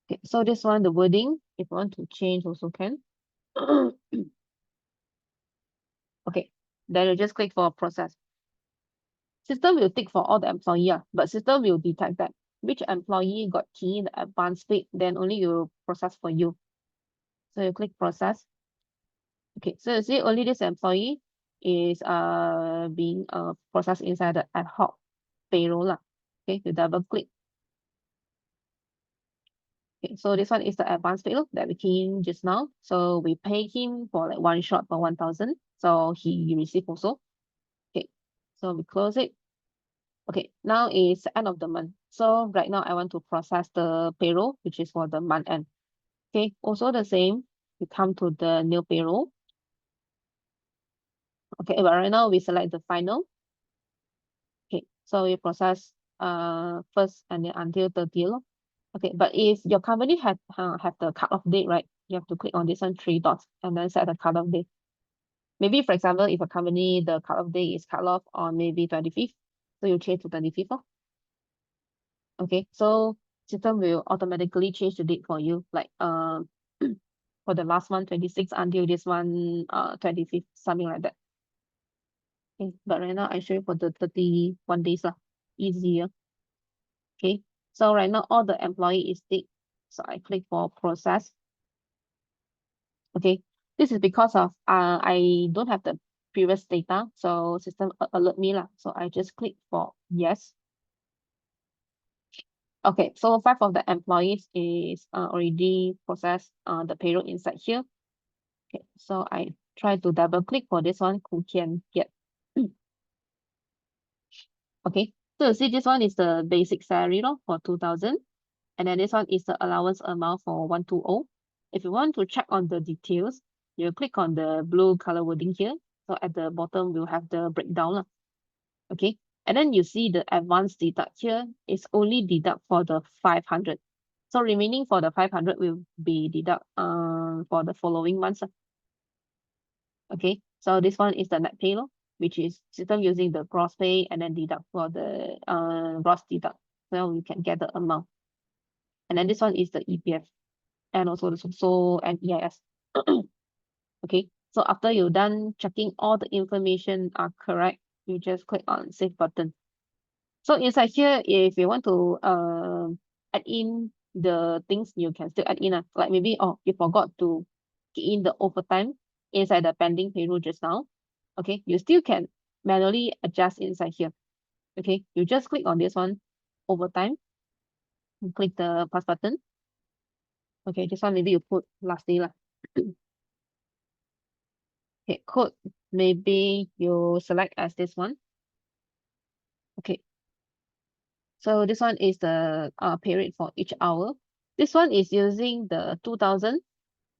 Okay, so this one, the wording, if you want to change also can. Okay, then you just click for process. System will tick for all the employee, but system will detect that which employee got key in the advance bit, then only you process for you. So you click process. Okay, so you see only this employee is being processed inside the ad hoc payroll lah. Okay, you double click. Okay, so this one is the advance payroll that we key in just now. So we pay him for like one shot for 1,000. So he received also. Okay, so we close it. Okay, now is end of the month. So right now I want to process the payroll, which is for the month end. Okay, also the same. We come to the new payroll. Okay, but right now we select the final. Okay, so we process first and then until 30th. Okay, but if your company have the cut-off date, right? You have to click on this one, three dots, and then set the cut-off date. Maybe, for example, if a company, the cut-off date is cut off on maybe 25th, so you change to 25th. Okay, so system will automatically change the date for you, like for the last one, 26th, until this one, 25th, something like that. Okay, but right now I show you for the 31 days lah, easier. Okay, so right now all the employee is ticked, so I click for process. Okay, this is because of I don't have the previous data, so system alert me lah. So I just click for yes. Okay, so 5 of the employees is already processed the payroll inside here. Okay, so I try to double click for this one, who can get. Okay, so you see this one is the basic salary for 2,000. And then this one is the allowance amount for 120. If you want to check on the details, you click on the blue color wording here. So at the bottom, we'll have the breakdown lah. Okay, and then you see the advanced deduct here is only deduct for the 500. So remaining for the 500 will be deduct for the following months. Okay, so this one is the net pay which is system using the gross pay and then deduct for the gross deduct. So we can get the amount. And then this one is the EPF and also the SOSO and EIS. Okay, so after you're done checking all the information are correct, you just click on save button. So inside here, if you want to add in the things, you can still add in. Like maybe, oh, you forgot to key in the overtime. inside the pending payroll just now, okay, you still can manually adjust inside here. Okay, you just click on this one, overtime, and click the plus button. Okay, this one maybe you put last day lah. Okay, code, maybe you select as this one. Okay, so this one is the pay rate for each hour. This one is using the 2000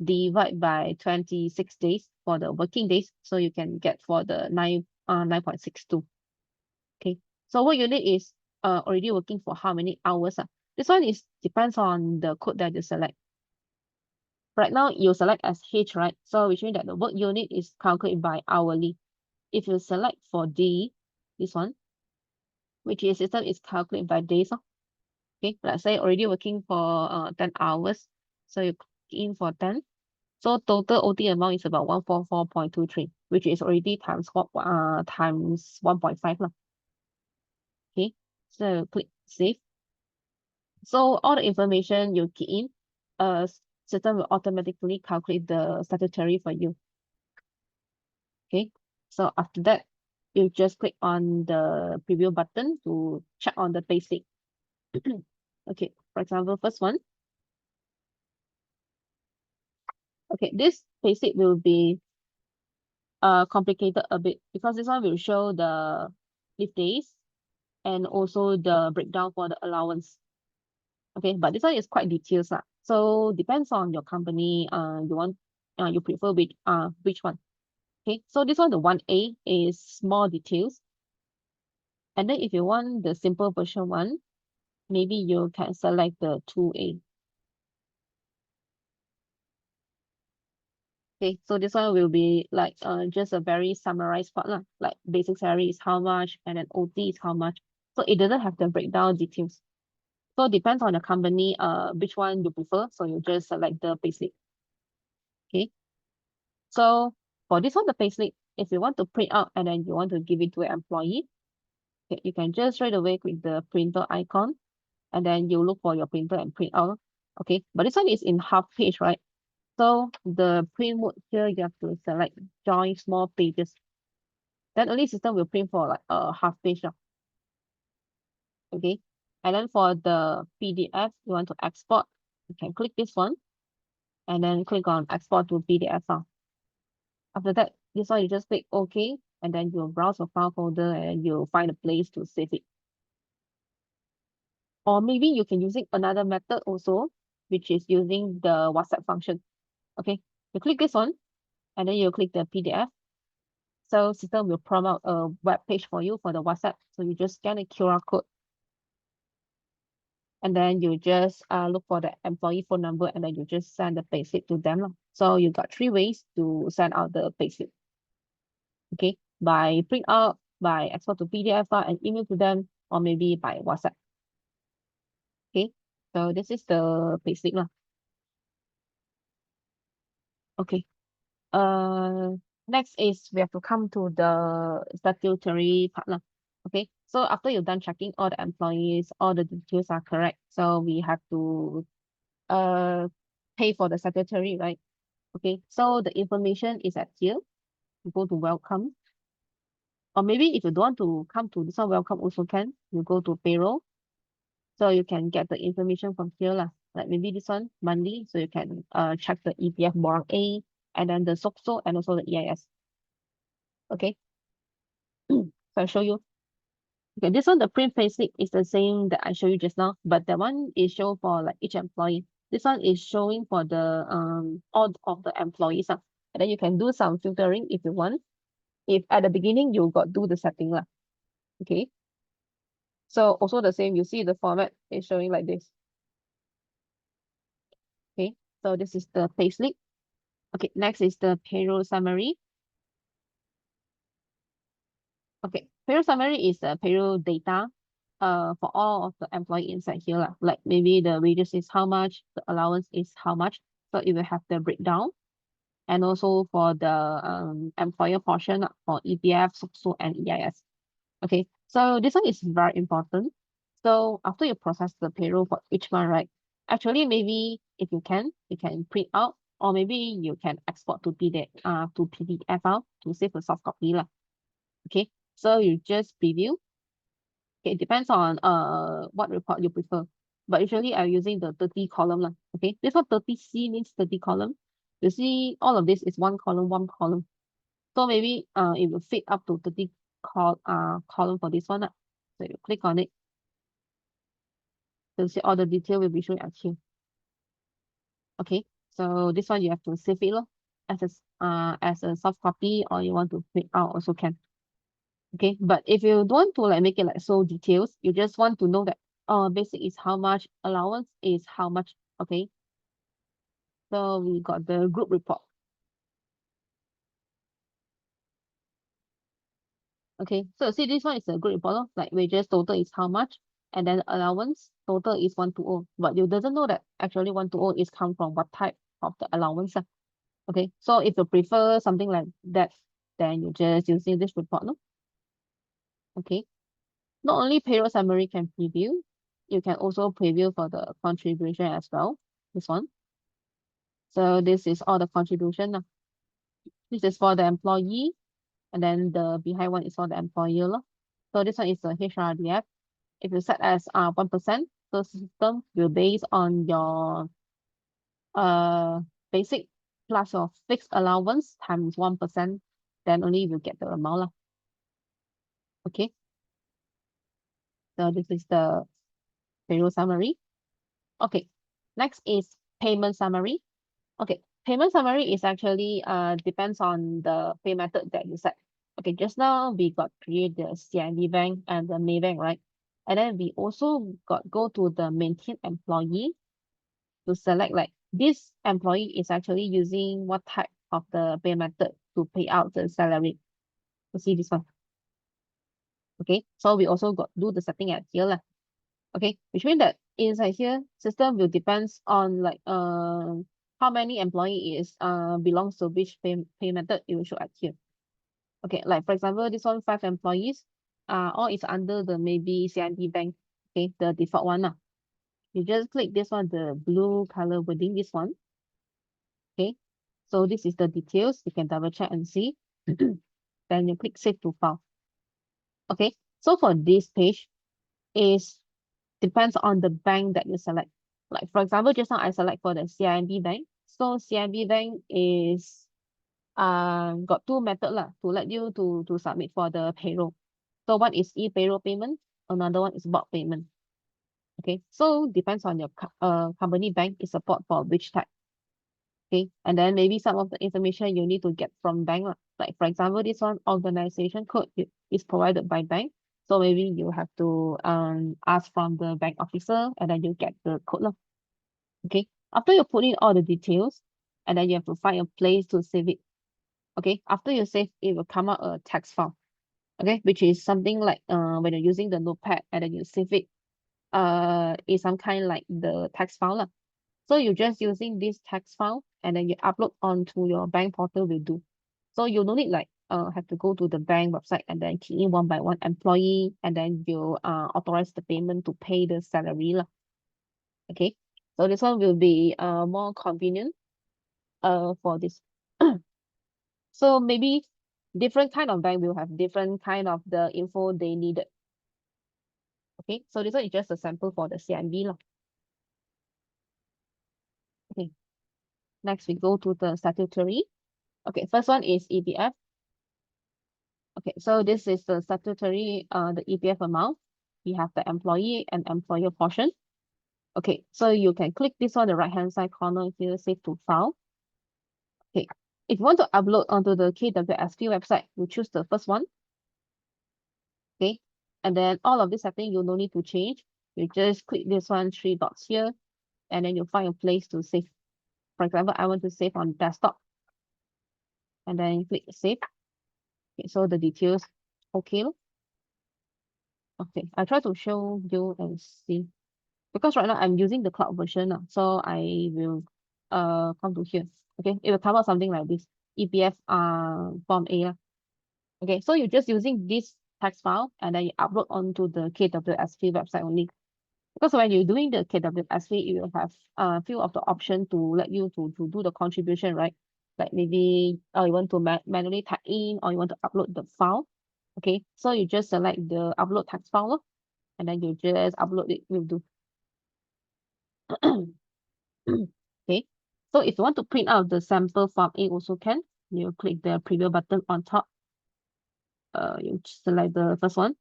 divide by 26 days for the working days. So you can get for the 9.62. Okay, so what you need is already working for how many hours? This one is depends on the code that you select. Right now you select as H, right? So which means that the work unit is calculated by hourly. If you select for D, this one, which is system is calculated by days. Okay, let's say already working for 10 hours. So you click in for 10. So total OT amount is about 144.23, which is already times what times 1.5 lah. Okay, so click save. So all the information you key in, system will automatically calculate the statutory for you. Okay, so after that, you just click on the preview button to check on the basic. Okay, for example, first one. Okay, this basic will be complicated a bit because this one will show the leave days and also the breakdown for the allowance. Okay, but this one is quite details lah. So depends on your company. You prefer which one. Okay, so this one, the 1A is more details. And then if you want the simple version one, maybe you can select the 2A. Okay, so this one will be like just a very summarized part lah. Like basic salary is how much and then OT is how much. So it doesn't have the breakdown details. So depends on the company, which one you prefer. So you just select the basic. Okay. So for this one, the payslip, if you want to print out and then you want to give it to an employee, okay, you can just straight away click the printer icon and then you look for your printer and print out. Okay, but this one is in half page, right? So the print mode here, you have to select join small pages. Then only system will print for like a half page. Okay, and then for the PDF, you want to export, you can click this one and then click on export to PDF. After that, this one you just click OK, and then you'll browse your file folder and you'll find a place to save it. Or maybe you can using another method also, which is using the WhatsApp function. Okay, you click this one, and then you click the PDF. So system will prompt out a web page for you for the WhatsApp. So you just scan a QR code, and then you just look for the employee phone number, and then you just send the payslip to them. So you got 3 ways to send out the payslip. Okay, by print out, by export to PDF file and email to them, or maybe by WhatsApp. Okay, so this is the payslip lah. Okay. Next is we have to come to the statutory part lah. Okay, so after you're done checking all the employees, all the details are correct. So we have to pay for the statutory, right? Okay, so the information is at here. You go to welcome. Or maybe if you don't want to come to this one, welcome also can. You go to payroll. So you can get the information from here lah. Like maybe this one, monthly. So you can check the EPF borrow A and then the SOCSO and also the EIS. Okay. So I'll show you. Okay, this one, the print payslip is the same that I showed you just now, but that one is shown for like each employee. This one is showing for the all of the employees. And then you can do some filtering if you want. If at the beginning you got do the setting lah. Okay. So also the same, you see the format is showing like this. Okay, so this is the payslip. Okay, next is the payroll summary. Okay, payroll summary is the payroll data for all of the employee inside here lah. Like maybe the wages is how much, the allowance is how much. So it will have the breakdown. And also for the employer portion for EPF, SOCSO, and EIS. Okay, so this one is very important. So after you process the payroll for each month, right? Actually, maybe if you can print out or maybe you can export to PDF file to save a soft copy lah. Okay, so you just preview. Okay, it depends on what report you prefer. But usually I'm using the 30 column lah. Okay, this one 30C means 30 column. You see all of this is one column, one column. So maybe it will fit up to 30 column for this one lah. So you click on it. So you see all the detail will be shown at here. Okay, so this one you have to save it lor, as a soft copy, or you want to print out also can. Okay, but if you don't want to like make it like so details, you just want to know that basic is how much, allowance is how much. Okay, so we got the group report. Okay, so see this one is a group report lor, like wages total is how much, and then allowance total is 120, but you doesn't know that actually 120 is come from what type of the allowance. Okay, so if you prefer something like that, then you just using this report, no? Okay, not only payroll summary can preview, you can also preview for the contribution as well. This one. So this is all the contribution now. This is for the employee, and then the behind one is for the employer lor. So this one is the HRDF. If you set as 1%, the system will base on your basic plus your fixed allowance times 1%, then only you will get the amount lah. Okay. So this is the payroll summary. Okay. Next is payment summary. Okay. Payment summary is actually depends on the pay method that you set. Okay, just now we got create the CIMB bank and the Maybank, right? And then we also got go to the maintain employee to select like this employee is actually using what type of the pay method to pay out the salary. You see this one. Okay, so we also got do the setting at here lah. Okay, which means that inside here, system will depends on like how many employee is belongs to which pay method it will show at here. Okay, like for example, this one 5 employees, all is under the maybe CIMB bank. Okay, the default one lah. You just click this one, the blue color within this one. Okay, so this is the details. You can double check and see. Then you click save to file. Okay, so for this page is depends on the bank that you select. Like for example, just now I select for the CIMB bank. So CIMB bank is got 2 method lah to let you to submit for the payroll. So one is e-payroll payment, another one is bulk payment. Okay, so depends on your company bank is support for which type. Okay, and then maybe some of the information you need to get from bank lah. Like for example, this one organization code is provided by bank. So maybe you have to ask from the bank officer, and then you get the code lah. Okay, after you put in all the details, and then you have to find a place to save it. Okay, after you save, it will come out a text file. Okay, which is something like when you're using the notepad and then you save it, is some kind like the text file lah. So you're just using this text file and then you upload onto your bank portal will do. So you don't need like have to go to the bank website and then key in one by one employee, and then you authorize the payment to pay the salary lah. Okay, so this one will be more convenient for this. So maybe different kind of bank will have different kind of the info they needed. Okay, so this one is just a sample for the CIMB lah. Okay, next we go to the statutory. Okay, first one is EPF. Okay, so this is the statutory, the EPF amount. We have the employee and employer portion. Okay, so you can click this on the right-hand side corner here, save to file. Okay, if you want to upload onto the KWSP website, you choose the first one. Okay, and then all of this setting you no need to change. You just click this one, 3 dots here, and then you find a place to save. For example, I want to save on desktop, and then you click save. Okay, so the details, okay. Okay, I try to show you and see. Because right now I'm using the cloud version, so I will come to here. Okay, it will come out something like this. EPF form A. Okay, so you're just using this text file and then you upload onto the KWSP website only. Because when you're doing the KWSV, you will have a few of the option to let you to do the contribution, right? Like maybe you want to manually type in or you want to upload the file. Okay, so you just select the upload text file lor, and then you just upload it, will do. Okay, so if you want to print out the sample form A also can. You click the preview button on top. You select the first one.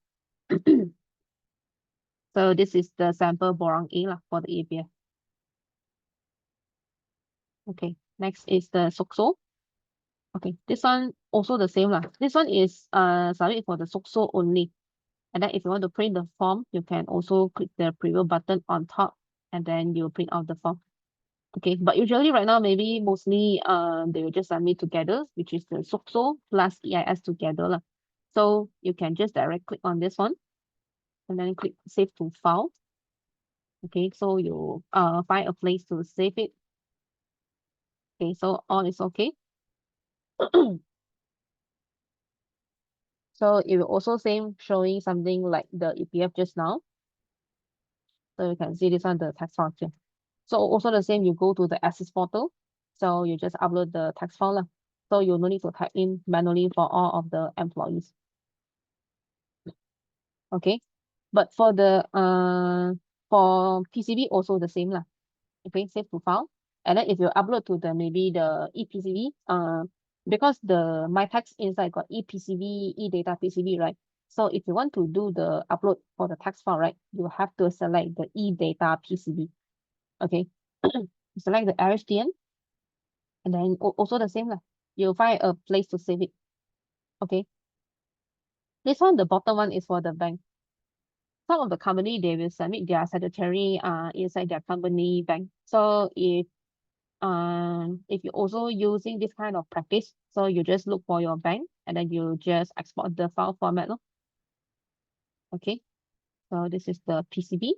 So this is the sample borang A lah for the APF. Okay, next is the SOXO. Okay, this one also the same lah. This one is submit for the SOXO only. And then if you want to print the form, you can also click the preview button on top and then you print out the form. Okay, but usually right now, maybe mostly they will just submit together, which is the SOXO plus EIS together lah. So you can just direct click on this one and then click save to file. Okay, so you find a place to save it. Okay, so all is okay. So it will also same showing something like the EPF just now. So you can see this one, the text file here. So also the same, you go to the Access portal. So you just upload the text file lah. So you no need to type in manually for all of the employees. Okay. But for the for PCB also the same lah. Okay, save to file. And then if you upload to the maybe the ePCB, because the my text inside got ePCB, eData PCB, right? So if you want to do the upload for the text file, right, you have to select the eData PCB. Okay. Select the RHTN and then also the same lah. You'll find a place to save it. Okay. This one, the bottom one is for the bank. Some of the company, they will submit their statutory inside their company bank. So if you're also using this kind of practice, so you just look for your bank and then you just export the file format. Okay, so this is the PCB.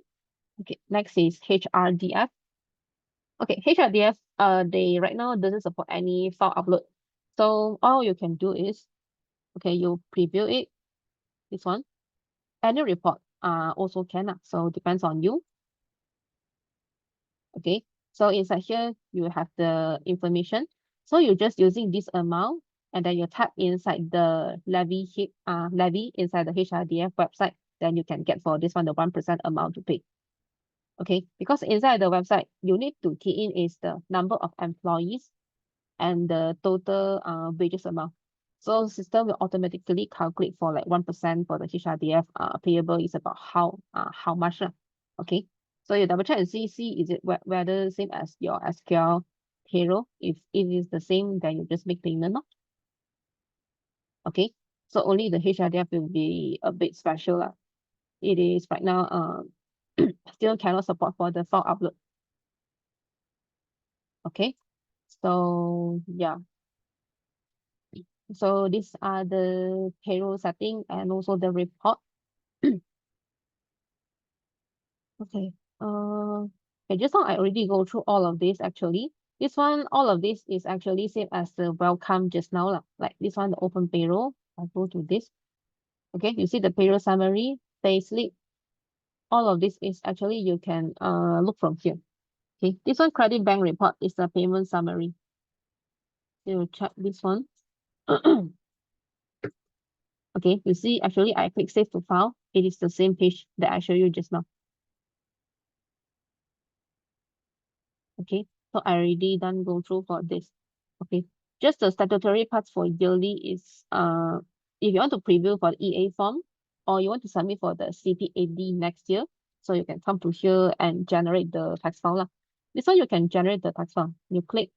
Okay, next is HRDF. Okay, HRDF, they right now doesn't support any file upload. So all you can do is, okay, you preview it, this one. Annual report also can, so depends on you. Okay, so inside here, you have the information. So you're just using this amount and then you tap inside the levy inside the HRDF website, then you can get for this one, the 1% amount to pay. Okay, because inside the website, you need to key in is the number of employees and the total wages amount. So system will automatically calculate for like 1% for the HRDF payable is about how much. Okay. So you double check and see is it whether same as your SQL payroll. If it is the same, then you just make payment. Okay. So only the HRDF will be a bit special lah. It is right now still cannot support for the file upload. Okay. So yeah. So these are the payroll setting and also the report. Okay. Okay, just now I already go through all of this actually. This one, all of this is actually same as the welcome just now lah. Like this one, the open payroll. I'll go to this. Okay, you see the payroll summary, payslip. All of this is actually you can look from here. Okay, this one credit bank report is the payment summary. You check this one. Okay, you see actually I click save to file. It is the same page that I showed you just now. Okay, so I already done go through for this. Okay, just the statutory parts for yearly is if you want to preview for the EA form or you want to submit for the CPAD next year, so you can come to here and generate the tax file lah. This one you can generate the tax file. You click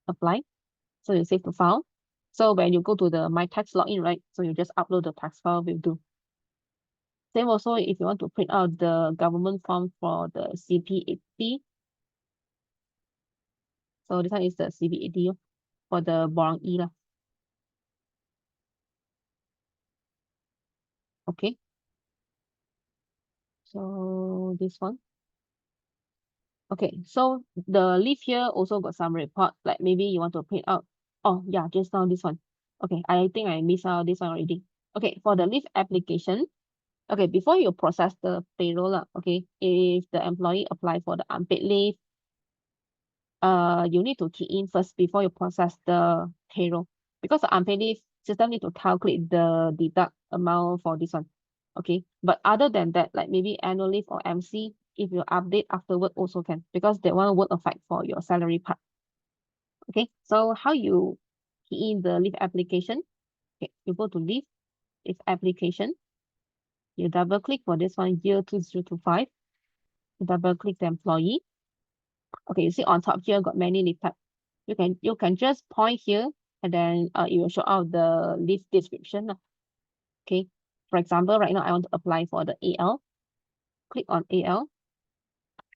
apply, so you save the file. So when you go to the my tax login, right? So you just upload the tax file will do. Same also if you want to print out the government form for the CPAD. So this one is the CPAD for the borang E lah. Okay. So this one. Okay, so the leaf here also got some report, like maybe you want to print out. Oh yeah, just now this one. Okay, I think I missed out this one already. Okay, for the leave application, Okay, before you process the payroll, okay, if the employee apply for the unpaid leave, you need to key in first before you process the payroll, because the unpaid leave system need to calculate the deduct amount for this one. Okay, but other than that, like maybe annual leave or MC, if you update afterward also can, because that one won't affect for your salary part. Okay, so how you key in the leave application? Okay, you go to leave application, you double click for this one, year 2025, you double click the employee. Okay, you see on top here got many leave type. You can just point here, and then it will show out the leave description lah. Okay, for example, right now I want to apply for the AL. Click on AL.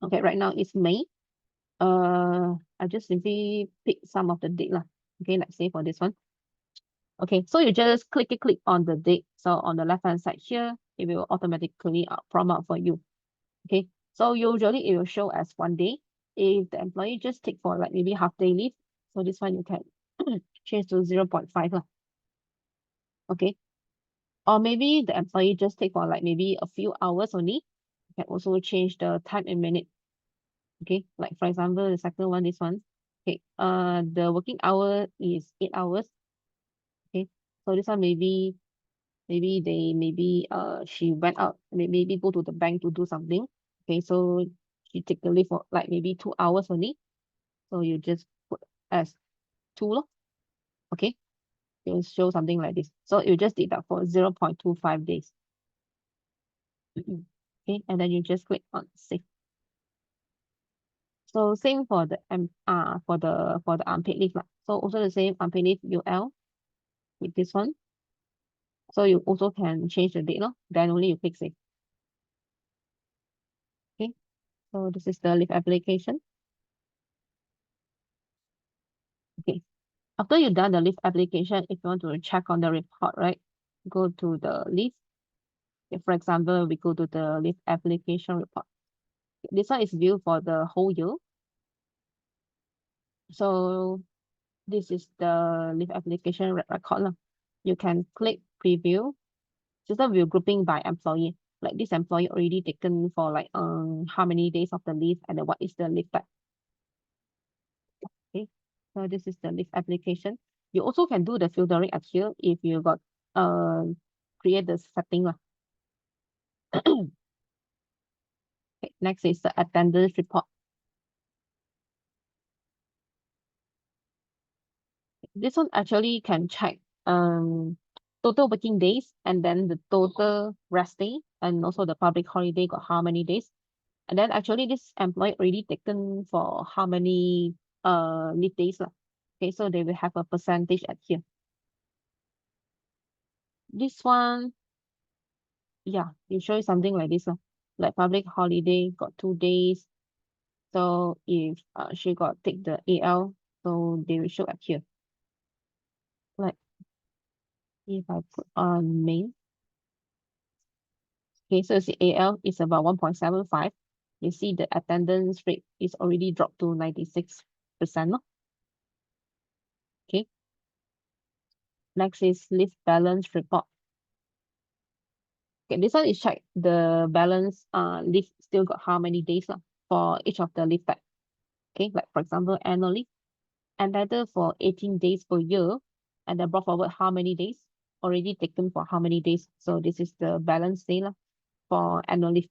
Okay, right now it's May. I just simply pick some of the date lah. Okay, let's say for this one. Okay, so you just click on the date. So on the left hand side here, it will automatically prompt out for you. Okay, so usually it will show as 1 day. If the employee just take for like maybe half day leave, so this one you can change to 0.5 lah. Okay, or maybe the employee just take for like maybe a few hours only. You can also change the time in minute. Okay, like for example, the second one, this one. Okay, the working hour is 8 hours. Okay, so this one maybe she went out, maybe go to the bank to do something. Okay, so she take the leave for like maybe 2 hours only. So you just put as two lor. Okay, it will show something like this. So you just deduct for 0.25 days. Okay, and then you just click on save. So same for the for the unpaid leave lah. So also the same unpaid leave UL with this one. So you also can change the date lor. Then only you click save. Okay, so this is the leave application. Okay, after you've done the leave application, if you want to check on the report, right, go to the leave. Okay, for example, we go to the leave application report. This one is viewed for the whole year. So this is the leave application record lah. You can click preview. System will grouping by employee. Like this employee already taken for like how many days of the leave, and then what is the leave type. Okay, so this is the leave application. You also can do the filtering at here if you got create the setting lah. Okay, next is the attendance report. This one actually can check total working days, and then the total rest day, and also the public holiday got how many days. And then actually this employee already taken for how many leave days lah. Okay, so they will have a percentage at here. This one, yeah, you show you something like this lah. Like public holiday got 2 days. So if she got take the AL, so they will show at here. Like if I put on May. Okay, so the AL is about 1.75. You see the attendance rate is already dropped to 96%. No? Okay. Next is leave balance report. Okay, this one is check the balance leave still got how many days for each of the leave type. Okay, like for example, annual leave, entitled for 18 days per year, and then brought forward how many days, already taken for how many days. So this is the balance day for annual leave.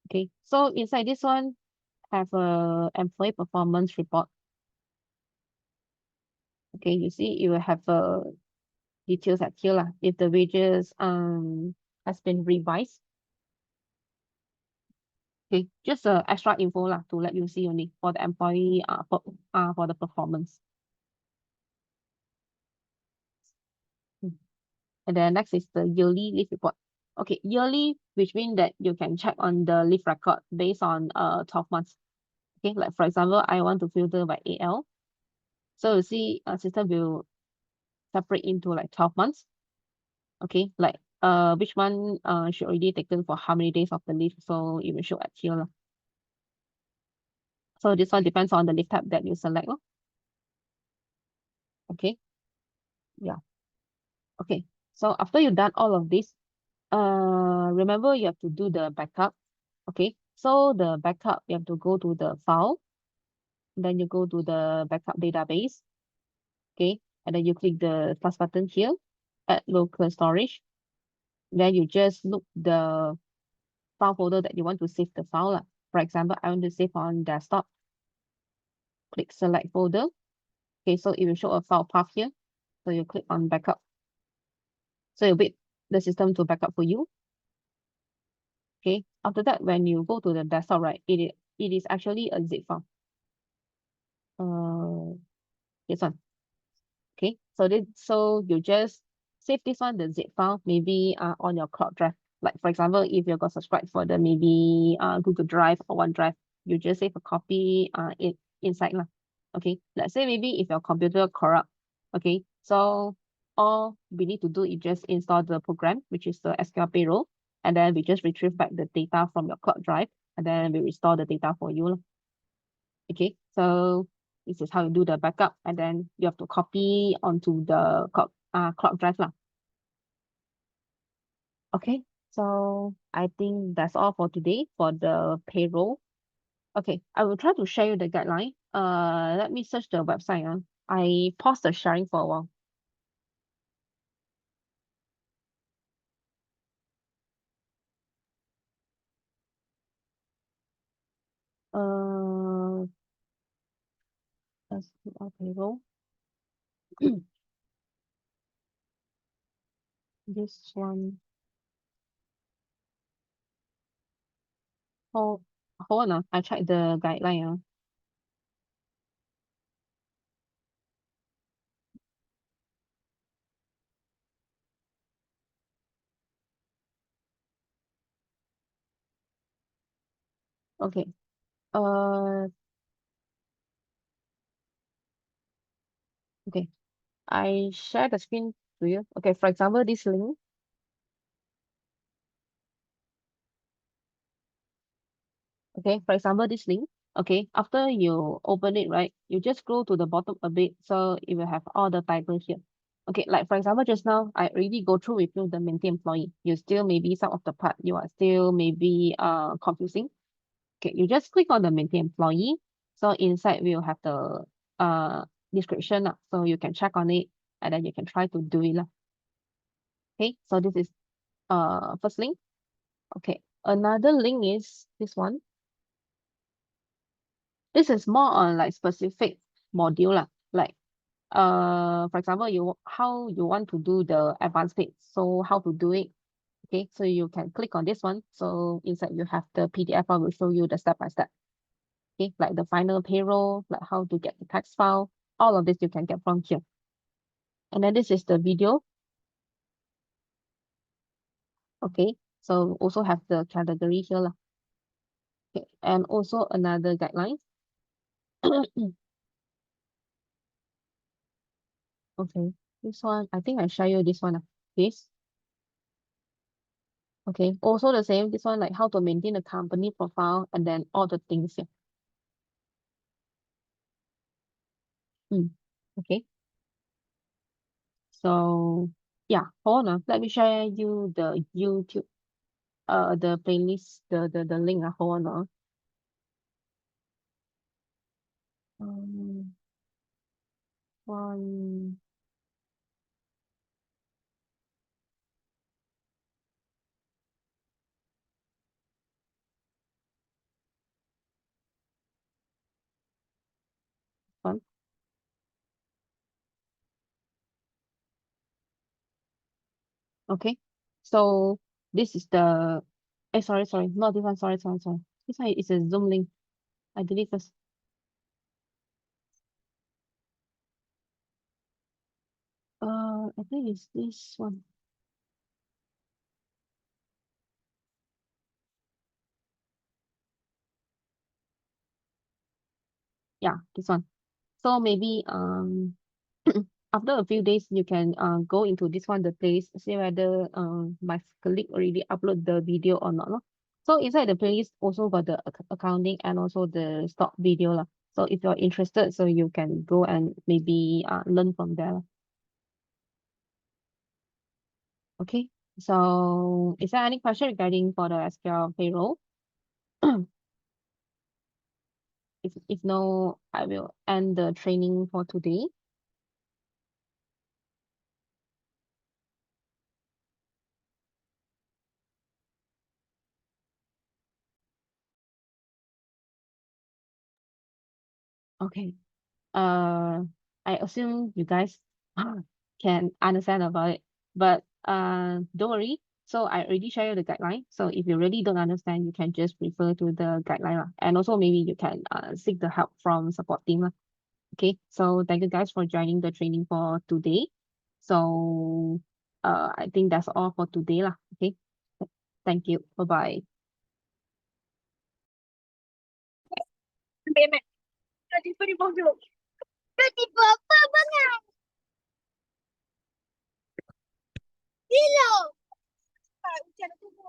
Okay, so inside this one have a employee performance report. Okay, you see you will have details at here lah. If the wages has been revised. Okay, just extra info lah to let you see only for the employee for the performance. And then next is the yearly leave report. Okay, yearly, which means that you can check on the leave record based on 12 months. Okay, like for example, I want to filter by AL. So you see system will separate into like 12 months. Okay, like which one she already taken for how many days of the leave, so it will show at here lah. So this one depends on the leave type that you select lah. Okay, yeah. Okay, So after you've done all of this, remember you have to do the backup. Okay, so the backup, you have to go to the file, then you go to the backup database. Okay, and then you click the plus button here, add local storage. Then you just look the file folder that you want to save the file lah. For example, I want to save on desktop. Click select folder. Okay, so it will show a file path here. So you click on backup. So you wait the system to backup for you. Okay, after that, when you go to the desktop, right, it is actually a zip file. This one. Okay, so you just save this one, the zip file, maybe on your cloud drive. Like for example, if you got subscribed for the maybe Google Drive or OneDrive, you just save a copy inside lah. Okay, let's say maybe if your computer corrupt, okay, so all we need to do is just install the program, which is the SQL Payroll, and then we just retrieve back the data from your cloud drive, and then we restore the data for you lah. Okay, so this is how you do the backup, and then you have to copy onto the cloud drive lah. Okay, so I think that's all for today for the payroll. Okay, I will try to share you the guideline. Let me search the website. I pause the sharing for a while. Uh, SQL payroll. This one. Oh, hold on. I check the guideline. Okay. Uh, okay. I share the screen to you. Okay, for example, this link. Okay, for example, this link. Okay, after you open it, right, you just scroll to the bottom a bit, so it will have all the titles here. Okay, like for example, just now I already go through with you the maintain employee. You still maybe some of the part you are still maybe confusing. Okay, you just click on the maintain employee. So inside we'll have the description lah. So you can check on it and then you can try to do it lah. Okay, so this is first link. Okay, another link is this one. This is more on like specific module lah. Like for example, how you want to do the advanced page. So how to do it. Okay, so you can click on this one. So inside you have the PDF file will show you the step by step. Okay, like the final payroll, like how to get the text file. All of this you can get from here. And then this is the video. Okay, so also have the category here lah. Okay, and also another guideline. Okay, this one, I think I share you this one. This. Okay, also the same, this one like how to maintain a company profile and then all the things here. Okay, so yeah, hold on. Let me share you the YouTube, the playlist, the link. Hold on. Um, one, one. Okay, so this is the, sorry, not this one, sorry. This one is a Zoom link. I delete first. I think it's this one. Yeah, this one. So maybe after a few days you can go into this one the place, see whether my colleague already upload the video or not lor. So inside the playlist also got the accounting and also the stock video lah. So if you're interested, so you can go and maybe learn from there lah. Okay. So is there any question regarding for the SQL payroll? If no, I will end the training for today. Okay. Uh, I assume you guys can understand about it, but don't worry. So I already shared you the guideline. So if you really don't understand, you can just refer to the guideline lah. And also maybe you can seek the help from support team lah. Okay. So thank you guys for joining the training for today. So I think that's all for today lah. Okay. Thank you. Bye bye. Tadi pun di bawah. Tadi apa banget? Hello.